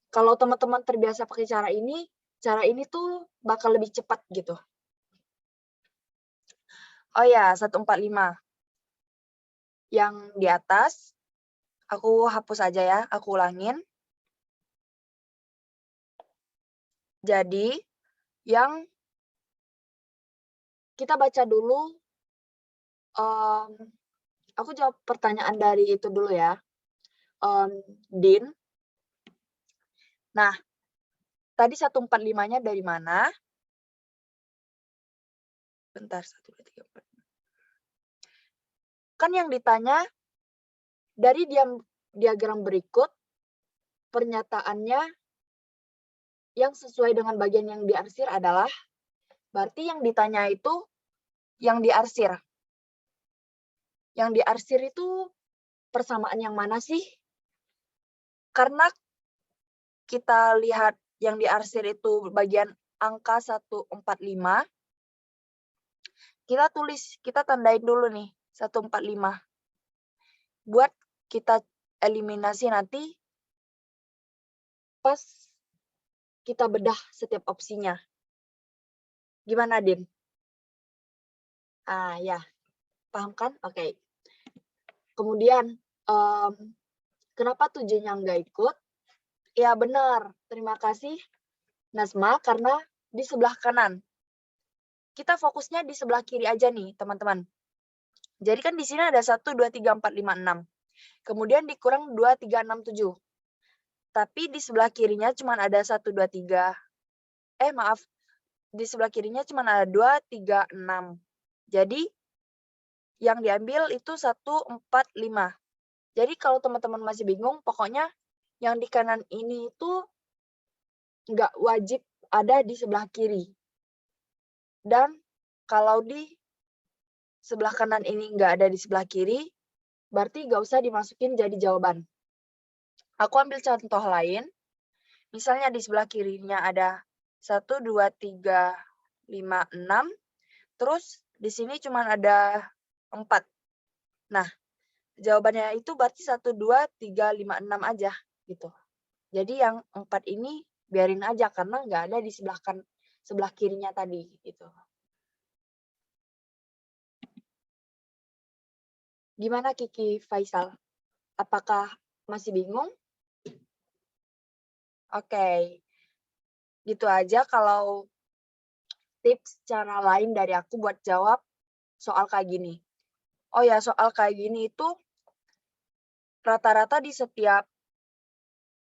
kalau teman-teman terbiasa pakai cara ini tuh bakal lebih cepat gitu. Oh ya, 1, 4, 5. Yang di atas, aku hapus aja ya, aku ulangin. Jadi, yang kita baca dulu, aku jawab pertanyaan dari itu dulu ya, Din. Nah, tadi 1, 4, 5-nya dari mana? Bentar, 1, 2, 3, 4. Kan yang ditanya dari diagram berikut, pernyataannya yang sesuai dengan bagian yang diarsir adalah, berarti yang ditanya itu yang diarsir. Yang diarsir itu persamaan yang mana sih? Karena kita lihat yang diarsir itu bagian angka 145, kita tandain dulu nih, 145. Buat kita eliminasi nanti pas kita bedah setiap opsinya. Gimana, Din? Ya. Paham kan? Oke. Kemudian, kenapa 7-nya nggak ikut? Ya, benar. Terima kasih, Nasma, karena di sebelah kanan. Kita fokusnya di sebelah kiri aja nih, teman-teman. Jadi kan di sini ada 1, 2, 3, 4, 5, 6. Kemudian dikurang 2, 3, 6, 7. Tapi di sebelah kirinya cuma ada 1, 2, 3. Maaf. Di sebelah kirinya cuma ada 2, 3, 6. Jadi, yang diambil itu 1, 4, 5. Jadi kalau teman-teman masih bingung, pokoknya yang di kanan ini itu nggak wajib ada di sebelah kiri. Dan kalau di sebelah kanan ini nggak ada di sebelah kiri, berarti nggak usah dimasukin jadi jawaban. Aku ambil contoh lain. Misalnya di sebelah kirinya ada 1, 2, 3, 5, 6. Terus di sini cuma ada 4. Nah, jawabannya itu berarti 1, 2, 3, 5, 6 aja gitu. Jadi yang 4 ini biarin aja karena nggak ada di sebelah kirinya tadi gitu. Gimana Kiki Faisal? Apakah masih bingung? Oke. Gitu aja kalau tips cara lain dari aku buat jawab soal kayak gini. Oh ya, soal kayak gini itu rata-rata di setiap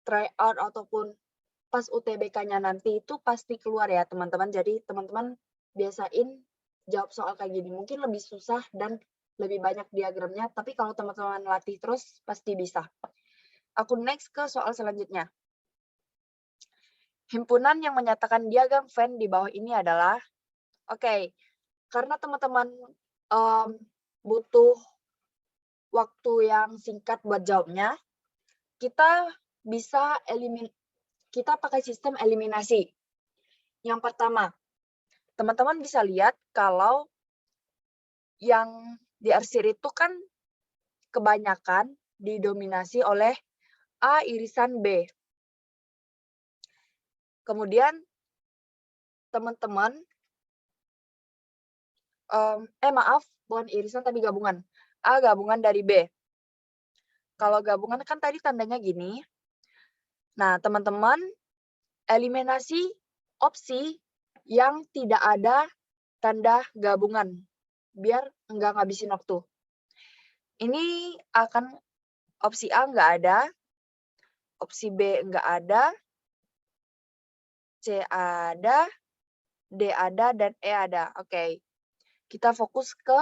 tryout ataupun pas UTBK-nya nanti itu pasti keluar ya teman-teman. Jadi teman-teman biasain jawab soal kayak gini. Mungkin lebih susah dan lebih banyak diagramnya, tapi kalau teman-teman latih terus pasti bisa. Aku next ke soal selanjutnya. Himpunan yang menyatakan diagram Venn di bawah ini adalah, oke, karena teman-teman butuh waktu yang singkat buat jawabnya, kita pakai sistem eliminasi. Yang pertama, teman-teman bisa lihat kalau yang diarsir itu kan kebanyakan didominasi oleh A irisan B. Kemudian teman-teman, maaf, bukan irisan tapi gabungan. A gabungan dari B. Kalau gabungan kan tadi tandanya gini. Nah, teman-teman eliminasi opsi yang tidak ada tanda gabungan. Biar nggak ngabisin waktu. Ini akan opsi A nggak ada, opsi B nggak ada, C ada, D ada, dan E ada. Oke. Kita fokus ke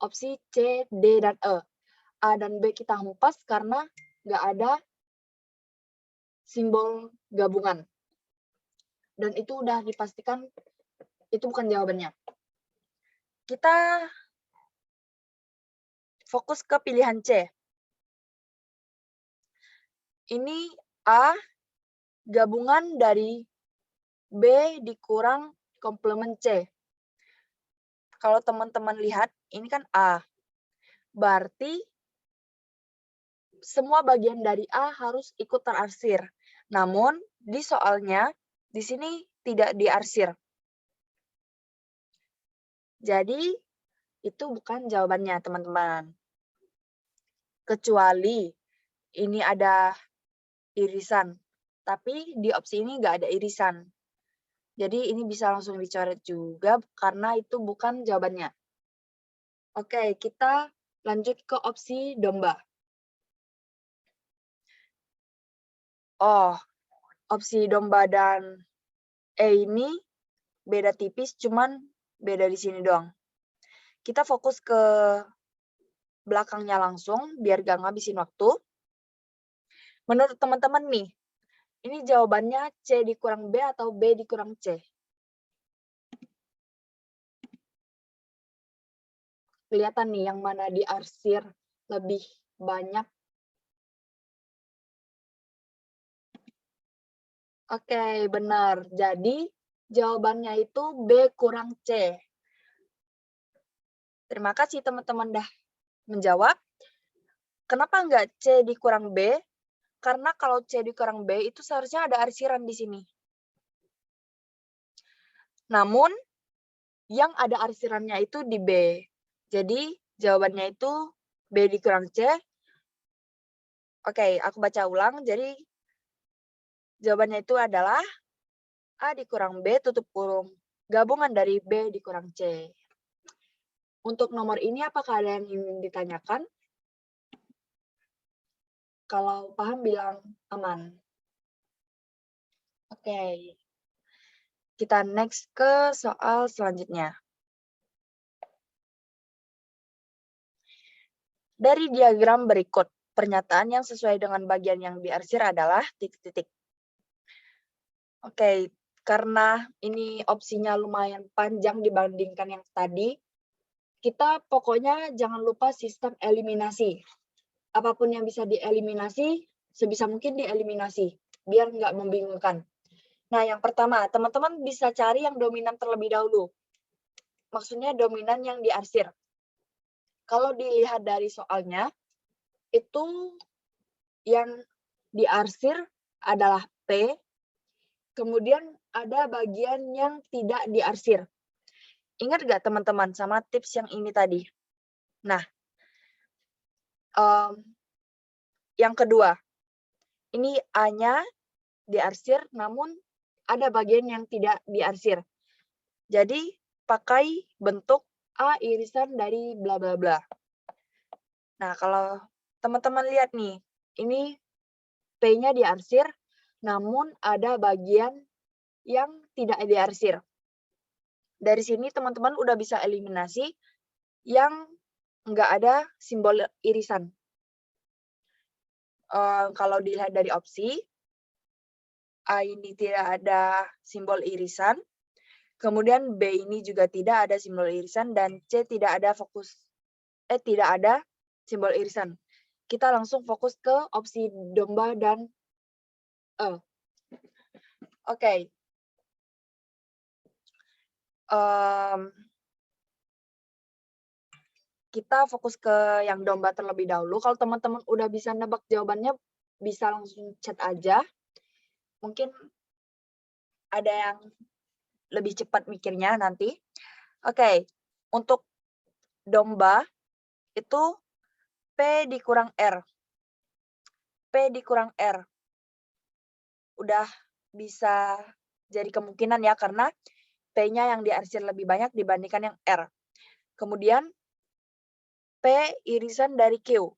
opsi C, D, dan E. A dan B kita hempas karena nggak ada simbol gabungan. Dan itu udah dipastikan itu bukan jawabannya. Kita fokus ke pilihan C. Ini A gabungan dari B dikurang komplement C. Kalau teman-teman lihat, ini kan A. Berarti semua bagian dari A harus ikut terarsir. Namun, di soalnya, di sini tidak diarsir. Jadi, itu bukan jawabannya, teman-teman. Kecuali ini ada irisan. Tapi di opsi ini nggak ada irisan. Jadi, ini bisa langsung dicoret juga karena itu bukan jawabannya. Oke, kita lanjut ke opsi domba. Oh, opsi domba dan E ini beda tipis, cuman beda di sini doang. Kita fokus ke belakangnya langsung, biar gak ngabisin waktu. Menurut teman-teman nih, ini jawabannya C dikurang B atau B dikurang C? Kelihatan nih yang mana diarsir lebih banyak. Oke, benar. Jadi jawabannya itu B kurang C. Terima kasih teman-teman dah menjawab. Kenapa nggak C dikurang B? Karena kalau C dikurang B itu seharusnya ada arsiran di sini. Namun yang ada arsirannya itu di B. Jadi jawabannya itu B dikurang C. Oke, aku baca ulang. Jadi jawabannya itu adalah A dikurang B tutup kurung. Gabungan dari B dikurang C. Untuk nomor ini apakah ada yang ingin ditanyakan? Kalau paham bilang aman. Oke. Kita next ke soal selanjutnya. Dari diagram berikut, pernyataan yang sesuai dengan bagian yang diarsir adalah titik-titik. Oke, karena ini opsinya lumayan panjang dibandingkan yang tadi, kita pokoknya jangan lupa sistem eliminasi. Apapun yang bisa dieliminasi, sebisa mungkin dieliminasi, biar nggak membingungkan. Nah, yang pertama, teman-teman bisa cari yang dominan terlebih dahulu. Maksudnya dominan yang diarsir. Kalau dilihat dari soalnya, itu yang diarsir adalah P, kemudian ada bagian yang tidak diarsir. Ingat nggak teman-teman sama tips yang ini tadi? Nah, yang kedua, ini A-nya diarsir, namun ada bagian yang tidak diarsir. Jadi, pakai bentuk A irisan dari bla bla bla. Nah, kalau teman-teman lihat nih, ini P-nya diarsir, namun ada bagian yang tidak diarsir. Dari sini teman-teman udah bisa eliminasi yang nggak ada simbol irisan. Kalau dilihat dari opsi, A ini tidak ada simbol irisan, kemudian B ini juga tidak ada simbol irisan, dan C tidak ada tidak ada simbol irisan. Kita langsung fokus ke opsi domba dan E. Oke. Kita fokus ke yang domba terlebih dahulu. Kalau teman-teman udah bisa nebak jawabannya, bisa langsung chat aja. Mungkin ada yang lebih cepat mikirnya nanti. Oke, untuk domba itu P dikurang R. P dikurang R. Udah bisa jadi kemungkinan ya, karena P-nya yang diarsir lebih banyak dibandingkan yang R. Kemudian P irisan dari Q.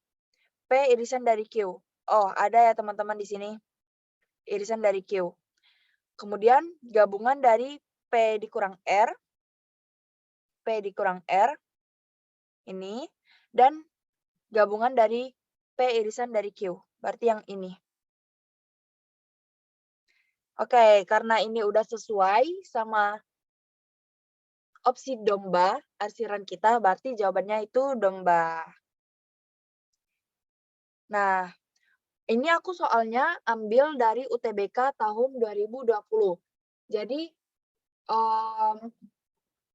P irisan dari Q. Oh, ada ya teman-teman di sini. Irisan dari Q. Kemudian gabungan dari P dikurang R. P dikurang R. Ini. Dan gabungan dari P irisan dari Q. Berarti yang ini. Oke, karena ini udah sesuai sama opsi domba, arsiran kita, berarti jawabannya itu domba. Nah, ini aku soalnya ambil dari UTBK tahun 2020. Jadi,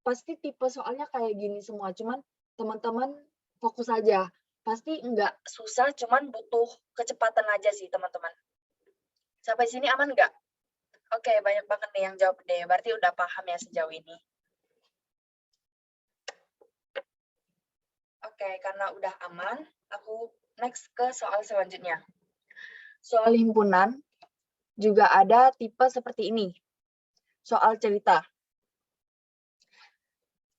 pasti tipe soalnya kayak gini semua, cuman teman-teman fokus aja. Pasti nggak susah, cuman butuh kecepatan aja sih, teman-teman. Sampai sini aman nggak? Oke, banyak banget nih yang jawab deh. Berarti udah paham ya sejauh ini. Oke, karena udah aman, aku next ke soal selanjutnya. Soal himpunan juga ada tipe seperti ini. Soal cerita.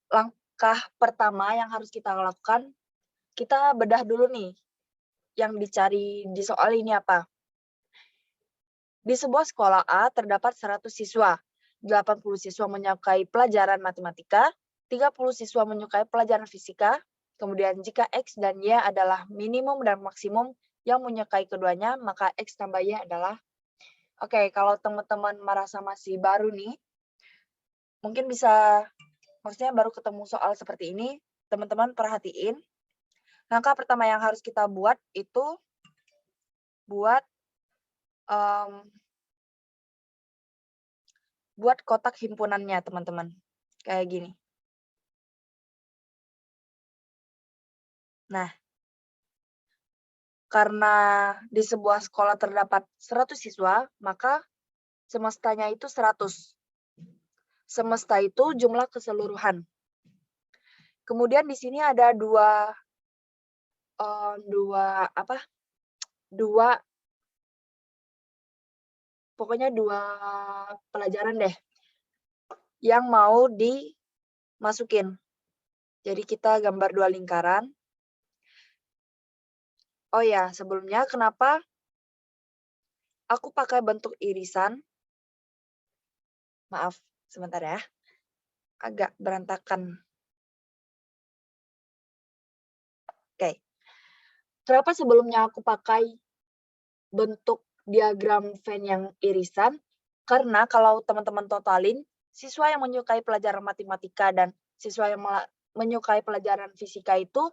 Langkah pertama yang harus kita lakukan, kita bedah dulu nih. Yang dicari di soal ini apa? Di sebuah sekolah A terdapat 100 siswa. 80 siswa menyukai pelajaran matematika, 30 siswa menyukai pelajaran fisika, kemudian jika X dan Y adalah minimum dan maksimum yang menyukai keduanya, maka X tambah Y adalah. Oke, kalau teman-teman merasa masih baru nih, mungkin bisa, maksudnya baru ketemu soal seperti ini, teman-teman perhatiin. Langkah pertama yang harus kita buat itu buat kotak himpunannya, teman-teman. Kayak gini. Nah, karena di sebuah sekolah terdapat 100 siswa, maka semestanya itu 100. Semesta itu jumlah keseluruhan. Kemudian di sini ada dua pelajaran deh yang mau dimasukin. Jadi kita gambar 2 lingkaran. Oh ya, sebelumnya kenapa aku pakai bentuk irisan? Maaf, sebentar ya. Agak berantakan. Oke. Kenapa sebelumnya aku pakai bentuk diagram Venn yang irisan? Karena kalau teman-teman totalin, siswa yang menyukai pelajaran matematika dan siswa yang menyukai pelajaran fisika itu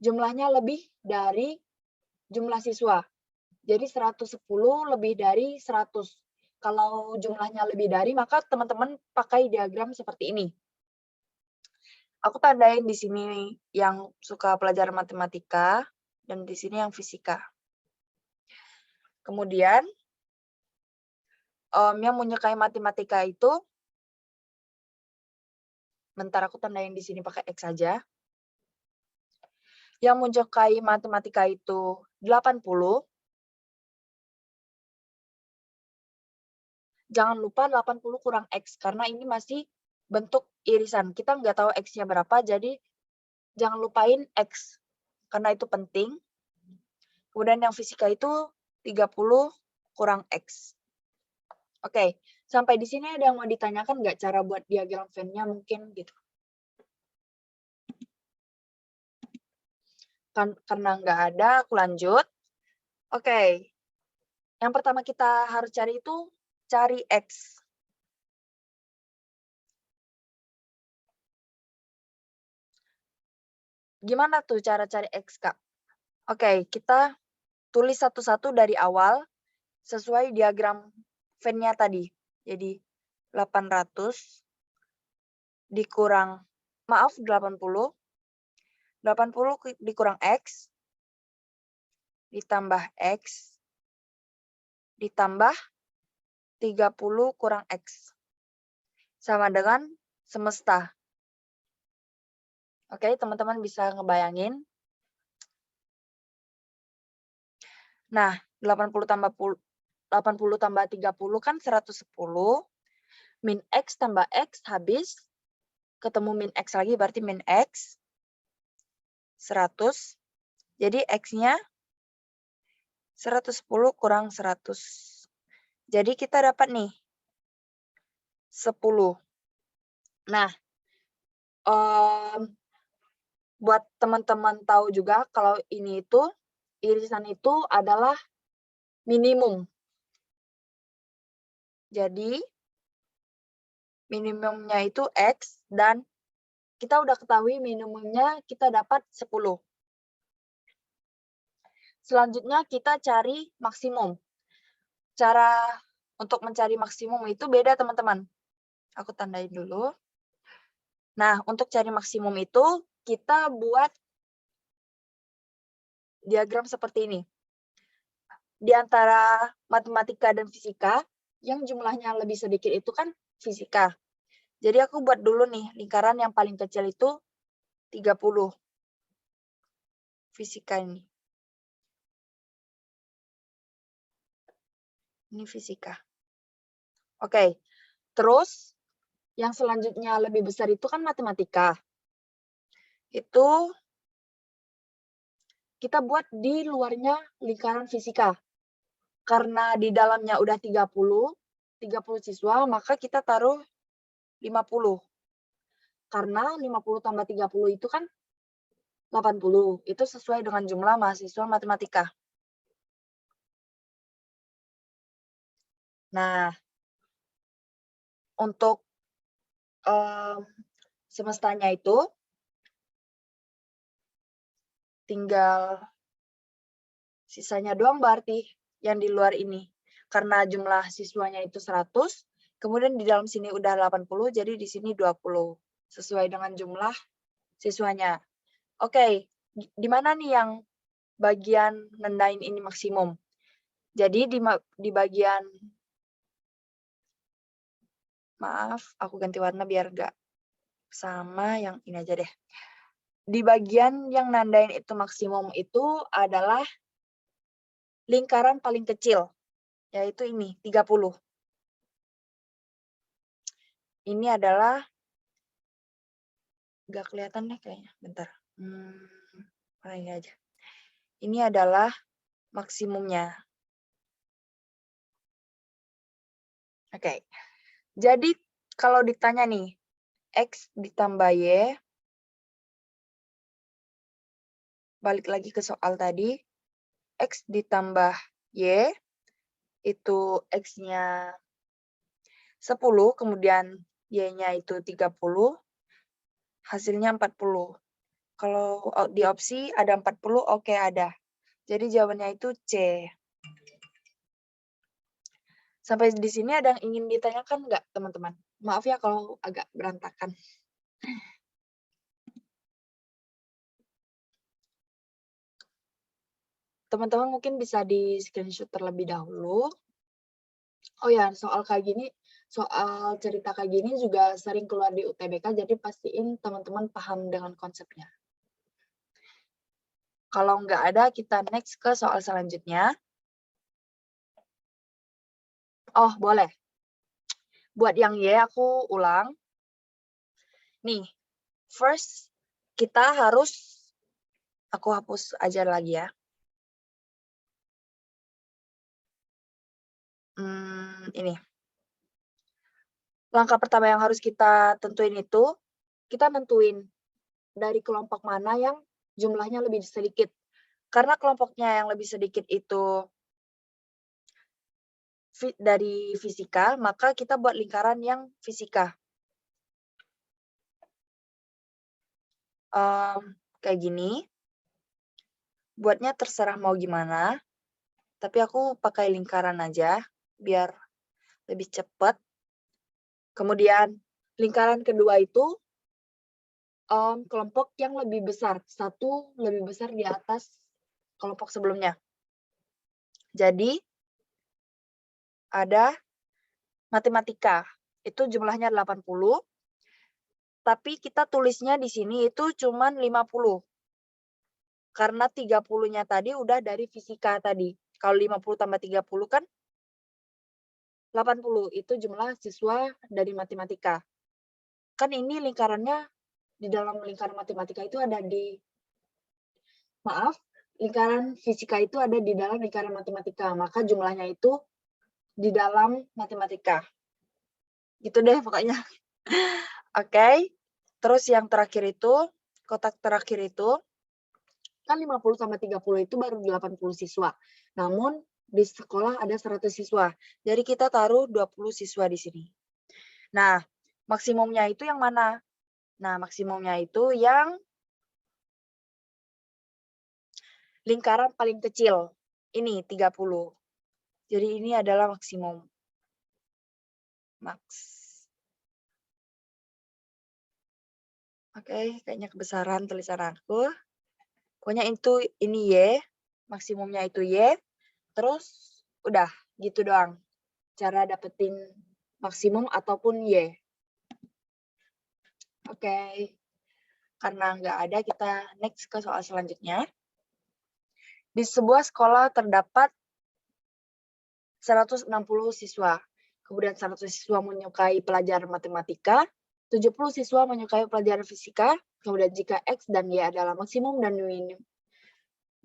jumlahnya lebih dari jumlah siswa. Jadi 110 lebih dari 100. Kalau jumlahnya lebih dari, maka teman-teman pakai diagram seperti ini. Aku tandain di sini yang suka pelajaran matematika dan di sini yang fisika. Kemudian yang menyukai matematika itu, bentar aku tandain di sini pakai X saja. Yang menyukai matematika itu 80. Jangan lupa 80 kurang X, karena ini masih bentuk irisan. Kita nggak tahu X-nya berapa, jadi jangan lupain X, karena itu penting. Kemudian yang fisika itu 30 kurang X. Oke, sampai di sini ada yang mau ditanyakan nggak cara buat diagram Venn-nya mungkin gitu? Karena nggak ada, aku lanjut. Oke, yang pertama kita harus cari itu cari X. Gimana tuh cara cari X, Kak? Oke, kita tulis satu-satu dari awal sesuai diagram Venn-nya tadi. Jadi 800 dikurang, 80. 80 dikurang X, ditambah X, ditambah 30 kurang X. Sama dengan semesta. Oke, teman-teman bisa ngebayangin. Nah, 80 tambah 30 kan 110. Min X tambah X habis. Ketemu min X lagi berarti min X. 100. Jadi X-nya 110 kurang 100. Jadi kita dapat nih 10. Nah, buat teman-teman tahu juga kalau ini itu irisan itu adalah minimum. Jadi minimumnya itu X dan kita udah ketahui minimumnya kita dapat 10. Selanjutnya kita cari maksimum. Cara untuk mencari maksimum itu beda, teman-teman. Aku tandain dulu. Nah, untuk cari maksimum itu kita buat diagram seperti ini. Di antara matematika dan fisika, yang jumlahnya lebih sedikit itu kan fisika. Jadi aku buat dulu nih, lingkaran yang paling kecil itu 30. Fisika ini. Ini fisika. Oke, terus yang selanjutnya lebih besar itu kan matematika. Itu kita buat di luarnya lingkaran fisika. Karena di dalamnya udah 30 siswa, maka kita taruh 50. Karena 50 tambah 30 itu kan 80. Itu sesuai dengan jumlah mahasiswa matematika. Nah, untuk semestanya itu tinggal sisanya doang berarti yang di luar ini. Karena jumlah siswanya itu 100, kemudian di dalam sini udah 80, jadi di sini 20. Sesuai dengan jumlah siswanya. Oke, di mana nih yang bagian nendain ini maksimum? Jadi di bagian, maaf, aku ganti warna biar gak sama, yang ini aja deh. Di bagian yang nandain itu maksimum itu adalah lingkaran paling kecil, yaitu ini, 30. Ini adalah, gak kelihatan deh kayaknya, bentar. Ini aja. Ini adalah maksimumnya. Oke. Jadi kalau ditanya nih, X ditambah Y, balik lagi ke soal tadi, X ditambah Y, itu X-nya 10, kemudian Y-nya itu 30, hasilnya 40. Kalau di opsi ada 40, oke ada. Jadi jawabannya itu C. Sampai di sini ada yang ingin ditanyakan nggak, teman-teman? Maaf ya kalau agak berantakan. Teman-teman mungkin bisa di screenshot terlebih dahulu. Oh ya, soal kayak gini, soal cerita kayak gini juga sering keluar di UTBK, jadi pastiin teman-teman paham dengan konsepnya. Kalau nggak ada, kita next ke soal selanjutnya. Oh, boleh. Buat yang Y, aku ulang. Nih, first kita harus, aku hapus aja lagi ya. Ini. Langkah pertama yang harus kita tentuin itu, kita nentuin dari kelompok mana yang jumlahnya lebih sedikit. Karena kelompoknya yang lebih sedikit itu dari fisika, maka kita buat lingkaran yang fisika. Kayak gini. Buatnya terserah mau gimana, tapi aku pakai lingkaran aja, biar lebih cepat. Kemudian, lingkaran kedua itu kelompok yang lebih besar. Satu lebih besar di atas kelompok sebelumnya. Jadi, ada matematika. Itu jumlahnya 80. Tapi kita tulisnya di sini itu cuma 50. Karena 30-nya tadi udah dari fisika tadi. Kalau 50 tambah 30 kan 80. Itu jumlah siswa dari matematika. Kan ini lingkarannya, di dalam lingkaran matematika itu ada di, maaf, lingkaran fisika itu ada di dalam lingkaran matematika. Maka jumlahnya itu di dalam matematika. Gitu deh pokoknya. Oke. Terus yang terakhir itu, kotak terakhir itu, kan 50 sama 30 itu baru 80 siswa. Namun di sekolah ada 100 siswa. Jadi kita taruh 20 siswa di sini. Nah, maksimumnya itu yang mana? Nah, maksimumnya itu yang lingkaran paling kecil. Ini 30. Jadi ini adalah maksimum. Max. Oke, kayaknya kebesaran tulisan aku. Pokoknya itu ini Y, maksimumnya itu Y. Terus udah gitu doang. Cara dapetin maksimum ataupun Y. Oke. Karena nggak ada, kita next ke soal selanjutnya. Di sebuah sekolah terdapat 160 siswa. Kemudian 100 siswa menyukai pelajaran matematika, 70 siswa menyukai pelajaran fisika, kemudian jika X dan Y adalah maksimum dan minimum.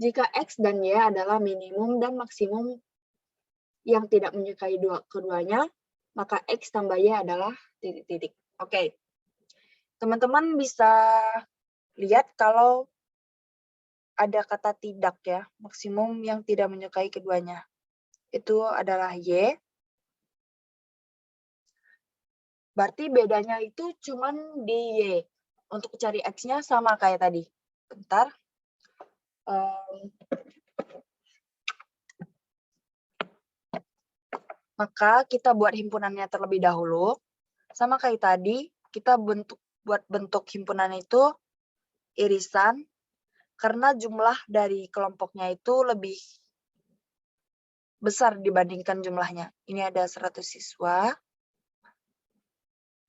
Jika X dan Y adalah minimum dan maksimum yang tidak menyukai keduanya, maka X tambah Y adalah titik-titik. Oke. Teman-teman bisa lihat kalau ada kata tidak ya, maksimum yang tidak menyukai keduanya. Itu adalah Y. Berarti bedanya itu cuman di Y. Untuk cari X-nya sama kayak tadi. Bentar. Maka kita buat himpunannya terlebih dahulu. Sama kayak tadi, kita buat bentuk himpunan itu irisan. Karena jumlah dari kelompoknya itu lebih besar dibandingkan jumlahnya. Ini ada 100 siswa.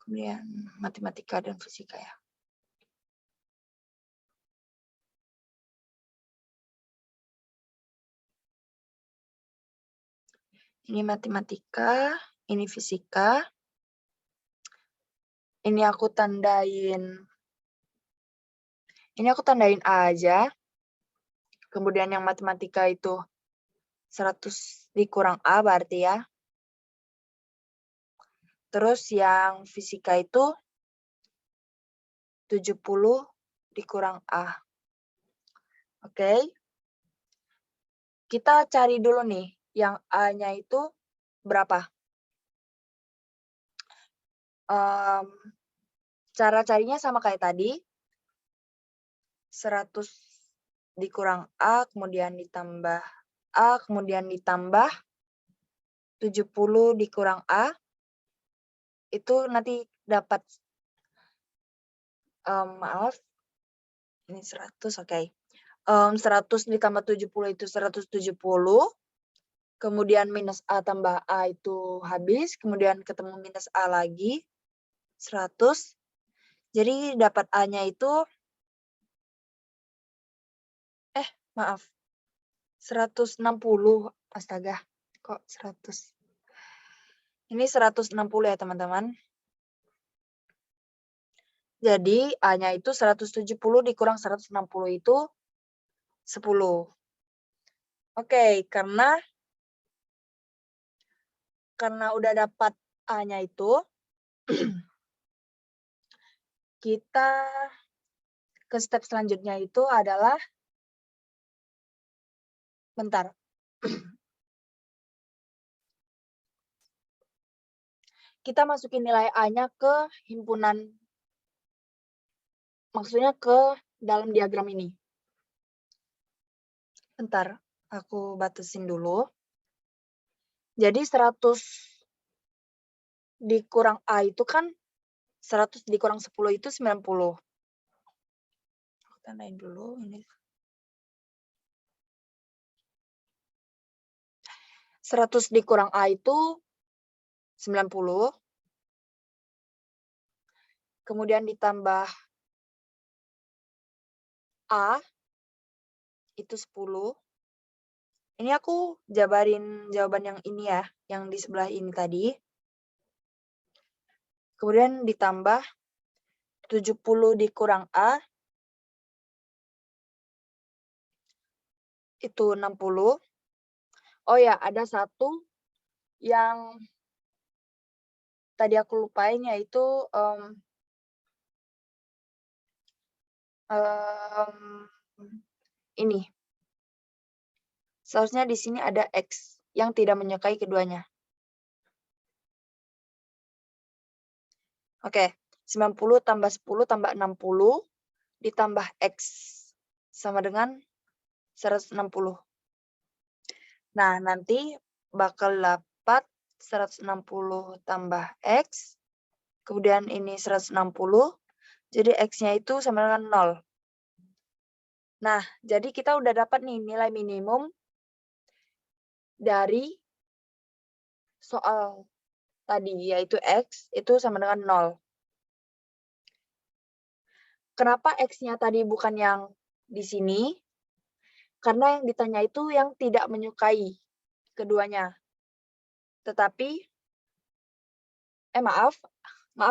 Kemudian matematika dan fisika ya. Ini matematika, ini fisika. Ini aku tandain A aja. Kemudian yang matematika itu 100 dikurang A berarti ya. Terus yang fisika itu 70 dikurang A. Oke. Kita cari dulu nih, yang A-nya itu berapa? Cara carinya sama kayak tadi. 100 dikurang A, kemudian ditambah A, kemudian ditambah 70 dikurang A. Itu nanti dapat, maaf, ini 100, oke. 100 ditambah 70 itu 170. Kemudian minus A tambah A itu habis. Kemudian ketemu minus A lagi. 100. Jadi dapat A-nya itu, maaf. 160. Astaga, kok 100? Ini 160 ya teman-teman. Jadi A-nya itu 170 dikurang 160 itu 10. Oke, karena udah dapat A-nya itu, kita ke step selanjutnya itu adalah, bentar. Kita masukin nilai A-nya ke himpunan, maksudnya ke dalam diagram ini. Bentar, aku batasin dulu. Jadi 100 dikurang A itu kan 100 dikurang 10 itu 90. Aku tandain dulu ini. 100 dikurang A itu 90. Kemudian ditambah A itu 10. Ini aku jabarin jawaban yang ini ya, yang di sebelah ini tadi. Kemudian ditambah 70 dikurang A itu 60. Oh ya, ada satu yang tadi aku lupain, yaitu ini. Seharusnya di sini ada X yang tidak menyukai keduanya. Oke, 90 tambah 10 tambah 60 ditambah X sama dengan 160. Nah, nanti bakal dapat 160 tambah X, kemudian ini 160, jadi X-nya itu sama dengan 0. Nah, jadi kita udah dapat nih nilai minimum dari soal tadi, yaitu X itu sama dengan 0. Kenapa X-nya tadi bukan yang di sini? Karena yang ditanya itu yang tidak menyukai keduanya. Tetapi, maaf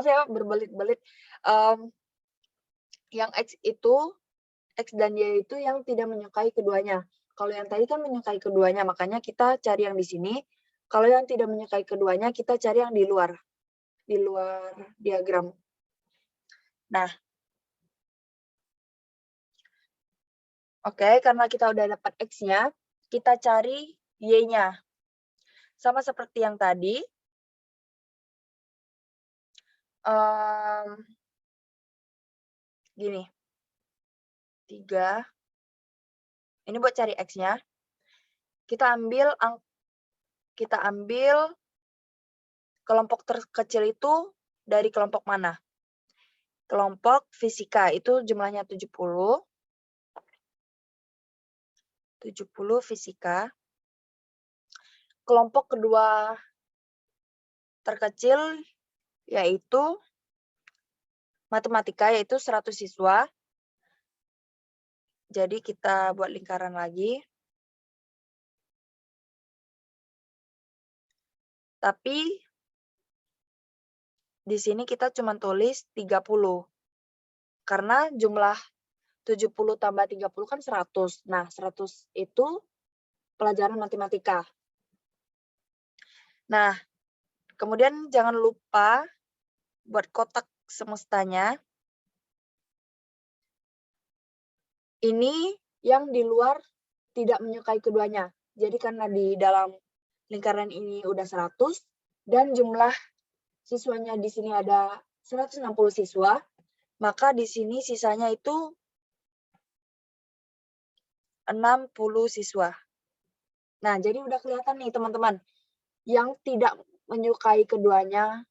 ya berbelit-belit. Yang X itu, X dan Y itu yang tidak menyukai keduanya. Kalau yang tadi kan menyukai keduanya, makanya kita cari yang di sini. Kalau yang tidak menyukai keduanya, kita cari yang di luar diagram. Nah, oke, karena kita udah dapat X-nya, kita cari Y-nya. Sama seperti yang tadi. Gini. 3. Ini buat cari X-nya. Kita ambil kelompok terkecil itu dari kelompok mana? Kelompok fisika itu jumlahnya 70. 70 fisika. Kelompok kedua terkecil yaitu matematika, yaitu 100 siswa. Jadi kita buat lingkaran lagi. Tapi di sini kita cuma tulis 30. Karena jumlah 70 tambah 30 kan 100. Nah, 100 itu pelajaran matematika. Nah, kemudian jangan lupa buat kotak semestanya. Ini yang di luar tidak menyukai keduanya. Jadi karena di dalam lingkaran ini udah 100 dan jumlah siswanya di sini ada 160 siswa, maka di sini sisanya itu 60 siswa. Nah, jadi udah kelihatan nih teman-teman. Yang tidak menyukai keduanya,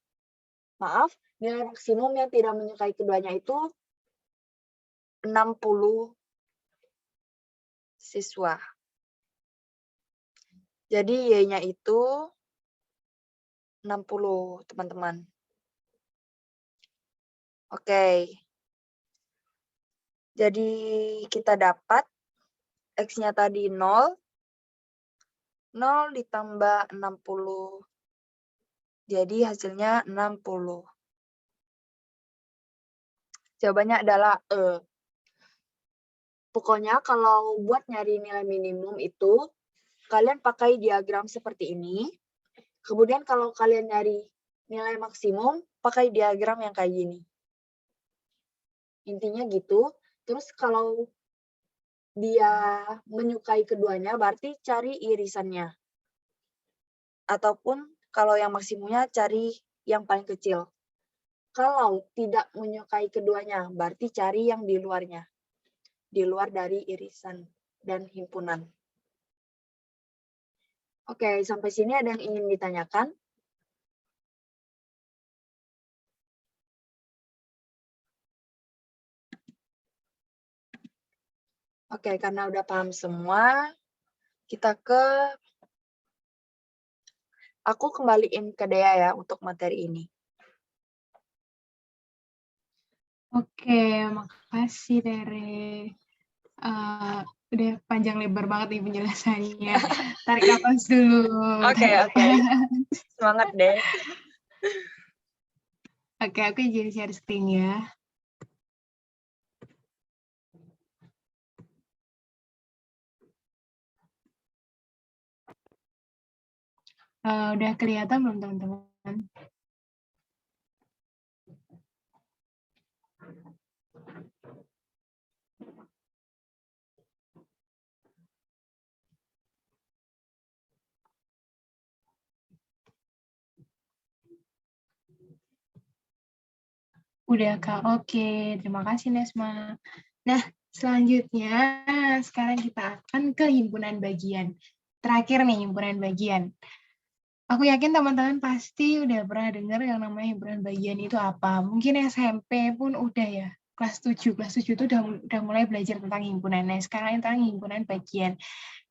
maaf, nilai maksimum yang tidak menyukai keduanya itu 60 siswa. Jadi Y-nya itu 60, teman-teman. Oke. Jadi kita dapat X-nya tadi 0. 0 ditambah 60. Jadi hasilnya 60. Jawabannya adalah E. Pokoknya kalau buat nyari nilai minimum itu, kalian pakai diagram seperti ini. Kemudian kalau kalian nyari nilai maksimum, pakai diagram yang kayak gini. Intinya gitu. Terus kalau dia menyukai keduanya, berarti cari irisannya. Ataupun kalau yang maksimumnya, cari yang paling kecil. Kalau tidak menyukai keduanya, berarti cari yang di luarnya. Di luar dari irisan dan himpunan. Oke, sampai sini ada yang ingin ditanyakan? Oke, karena udah paham semua, kita aku kembaliin ke Dea ya untuk materi ini. Oke, makasih Tere. Udah panjang lebar banget nih penjelasannya. Tarik nafas dulu. Oke. Semangat deh. Oke, aku izin share screen ya. Udah kelihatan belum teman-teman? Udah Kak, oke. Terima kasih Nesma. Nah, selanjutnya sekarang kita akan ke himpunan bagian. Terakhir nih, himpunan bagian. Aku yakin teman-teman pasti udah pernah dengar yang namanya himpunan bagian itu apa. Mungkin SMP pun udah ya. Kelas 7 itu udah mulai belajar tentang himpunan. Nah, sekarang tentang himpunan bagian.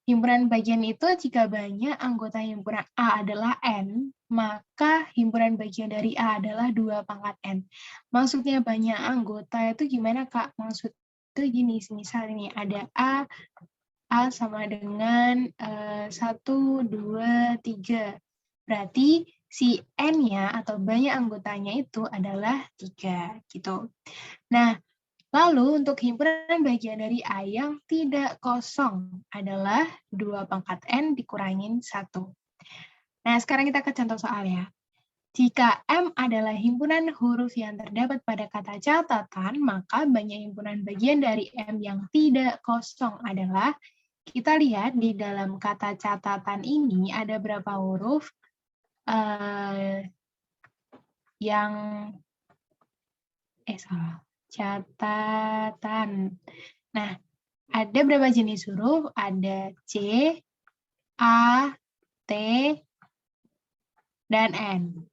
Himpunan bagian itu jika banyak anggota himpunan A adalah N, maka himpunan bagian dari A adalah 2 pangkat N. Maksudnya banyak anggota itu gimana Kak? Maksud itu gini, misal ini ada A sama dengan 1, 2, 3. Berarti si N-nya atau banyak anggotanya itu adalah 3 gitu. Nah, lalu untuk himpunan bagian dari A yang tidak kosong adalah 2 pangkat N dikurangin 1. Nah, sekarang kita ke contoh soal ya. Jika M adalah himpunan huruf yang terdapat pada kata catatan, maka banyak himpunan bagian dari M yang tidak kosong adalah, kita lihat di dalam kata catatan ini ada berapa huruf yang salah. Catatan. Nah, ada berapa jenis huruf? Ada C, A, T, dan N.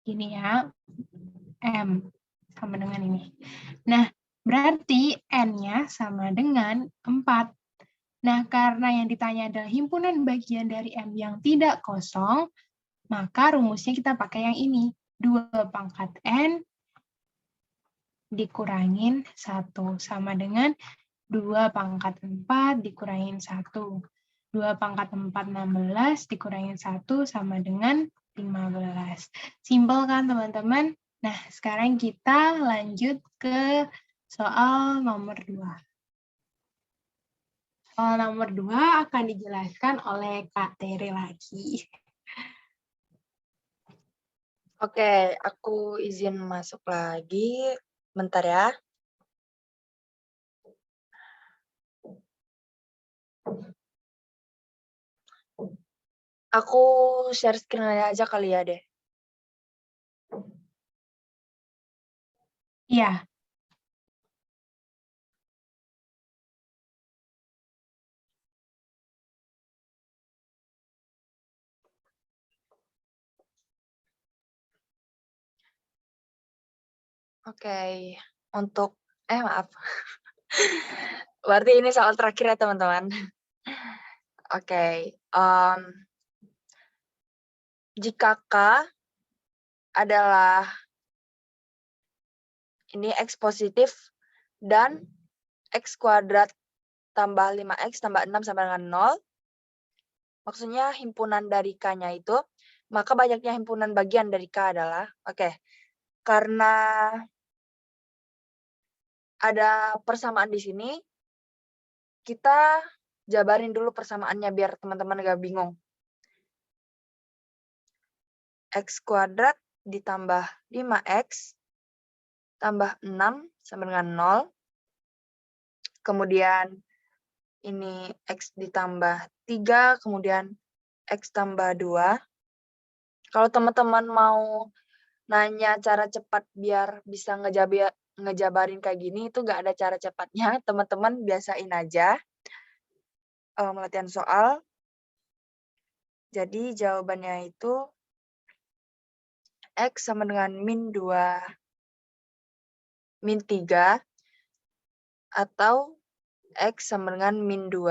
Ini ya, M sama dengan ini. Nah, berarti N-nya sama dengan 4. Nah, karena yang ditanya adalah himpunan bagian dari M yang tidak kosong, maka rumusnya kita pakai yang ini. 2 pangkat N dikurangin 1 sama dengan 2 pangkat 4 dikurangin 1. 2 pangkat 4, 16, dikurangin 1 sama dengan 15. Simpel kan, teman-teman? Nah, sekarang kita lanjut ke soal nomor 2. Soal nomor 2 akan dijelaskan oleh Kak Tere lagi. Oke, aku izin masuk lagi. Bentar ya. Aku share screen aja kali ya deh. Iya. Oke, untuk maaf. Berarti ini soal terakhir ya, teman-teman. Oke, jika K adalah ini X positif dan X kuadrat tambah 5X tambah 6 sama dengan 0, maksudnya himpunan dari K-nya itu, maka banyaknya himpunan bagian dari K adalah, karena ada persamaan di sini, kita jabarin dulu persamaannya biar teman-teman gak bingung. X kuadrat ditambah 5X tambah 6 sama dengan 0. Kemudian ini X ditambah 3, kemudian X tambah 2. Kalau teman-teman mau nanya cara cepat biar bisa ngejabarin kayak gini, itu nggak ada cara cepatnya. Teman-teman biasain aja latihan soal. Jadi jawabannya itu X sama dengan min 2, min 3, atau X sama dengan min 2.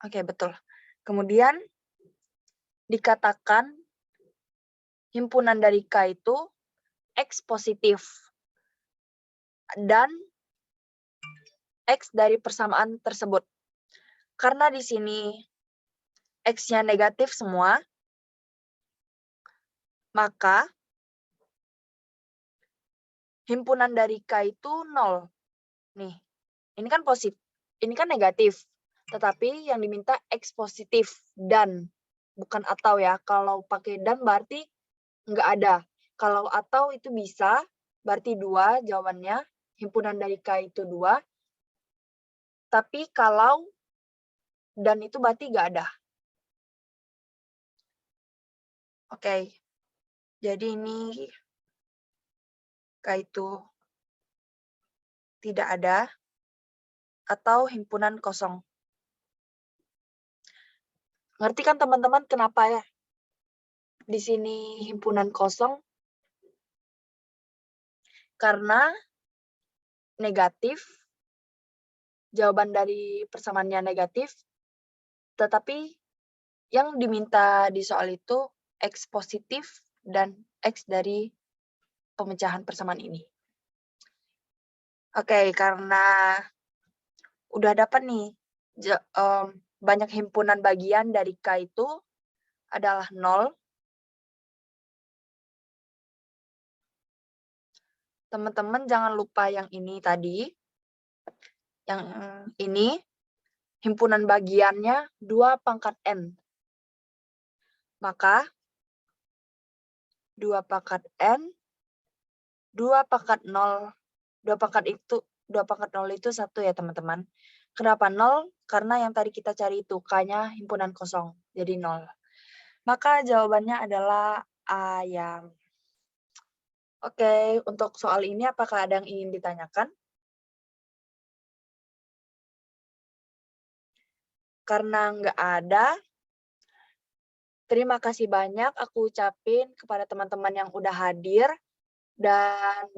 Oke, betul. Kemudian dikatakan himpunan dari K itu X positif dan X dari persamaan tersebut. Karena di sini X-nya negatif semua, maka himpunan dari K itu 0. Nih, ini kan positif, ini kan negatif. Tetapi yang diminta X positif dan, bukan atau ya. Kalau pakai dan berarti nggak ada. Kalau atau itu bisa, berarti 2 jawabannya. Himpunan dari K itu 2. Tapi kalau dan itu berarti nggak ada. Oke. Jadi ini K itu tidak ada atau himpunan kosong. Ngerti kan teman-teman kenapa ya di sini himpunan kosong? Karena negatif, jawaban dari persamaannya negatif, tetapi yang diminta di soal itu X positif dan X dari pemecahan persamaan ini. Oke, karena udah dapat nih banyak himpunan bagian dari K itu adalah 0. Teman-teman jangan lupa yang ini tadi. Yang ini himpunan bagiannya 2 pangkat N. Maka 2 pangkat N, 2 pangkat 0, 2 pangkat 0 itu 1 ya teman-teman. Kenapa 0? Karena yang tadi kita cari itu K-nya himpunan kosong, jadi 0. Maka jawabannya adalah ayam. Oke, untuk soal ini apakah ada yang ingin ditanyakan? Karena nggak ada, terima kasih banyak aku ucapin kepada teman-teman yang udah hadir dan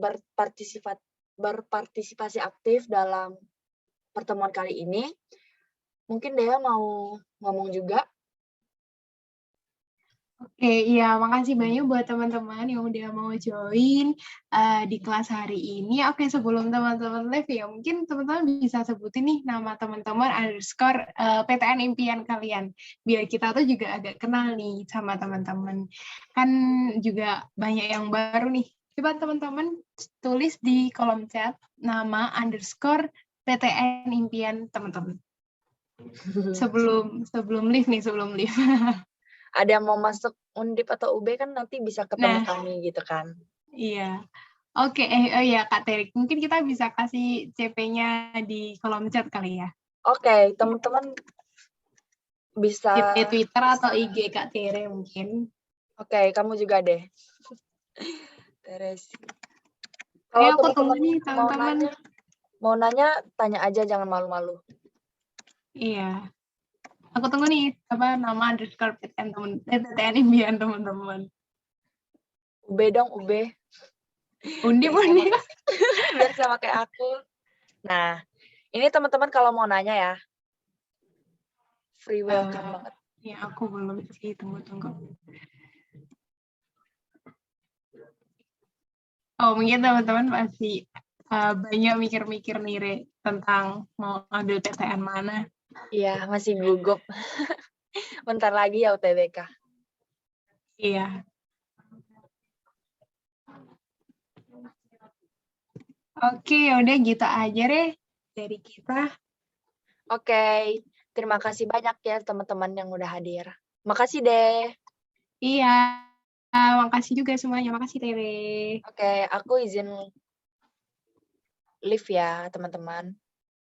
berpartisipasi aktif dalam pertemuan kali ini. Mungkin Dea mau ngomong juga? Oke, iya, makasih banyak buat teman-teman yang udah mau join di kelas hari ini. Oke, sebelum teman-teman live ya, mungkin teman-teman bisa sebutin nih nama teman-teman underscore PTN impian kalian. Biar kita tuh juga agak kenal nih sama teman-teman. Kan juga banyak yang baru nih. Coba teman-teman tulis di kolom chat nama underscore PTN impian teman-teman. Sebelum live nih, sebelum live. Ada yang mau masuk Undip atau UB kan nanti bisa ketemu Nah. kami gitu kan. Iya. Oke, oh ya Kak Terik, mungkin kita bisa kasih CP-nya di kolom chat kali ya. Oke, teman-teman bisa. CP Twitter atau IG Kak Tere mungkin. Oke, kamu juga deh. Teresi. Ayo Kalau aku tunggu teman-teman nih teman-teman. mau nanya, tanya aja, jangan malu-malu. Iya. Aku tunggu nih apa nama underscore PTN impian teman-teman. UB dong, UB. Undip. Biar sama kayak aku. Nah, ini teman-teman kalau mau nanya ya. Free welcome banget. Ya, aku belum sih, tunggu. Oh, mungkin teman-teman masih banyak mikir-mikir nih, Re, tentang mau ambil PTN mana. Iya, masih gugup. Bentar lagi ya UTBK. Iya. Oke, udah gitu aja deh dari kita. Oke, terima kasih banyak ya teman-teman yang udah hadir. Makasih deh. Iya, makasih juga semuanya. Makasih, Tere. Oke, aku izin live ya teman-teman.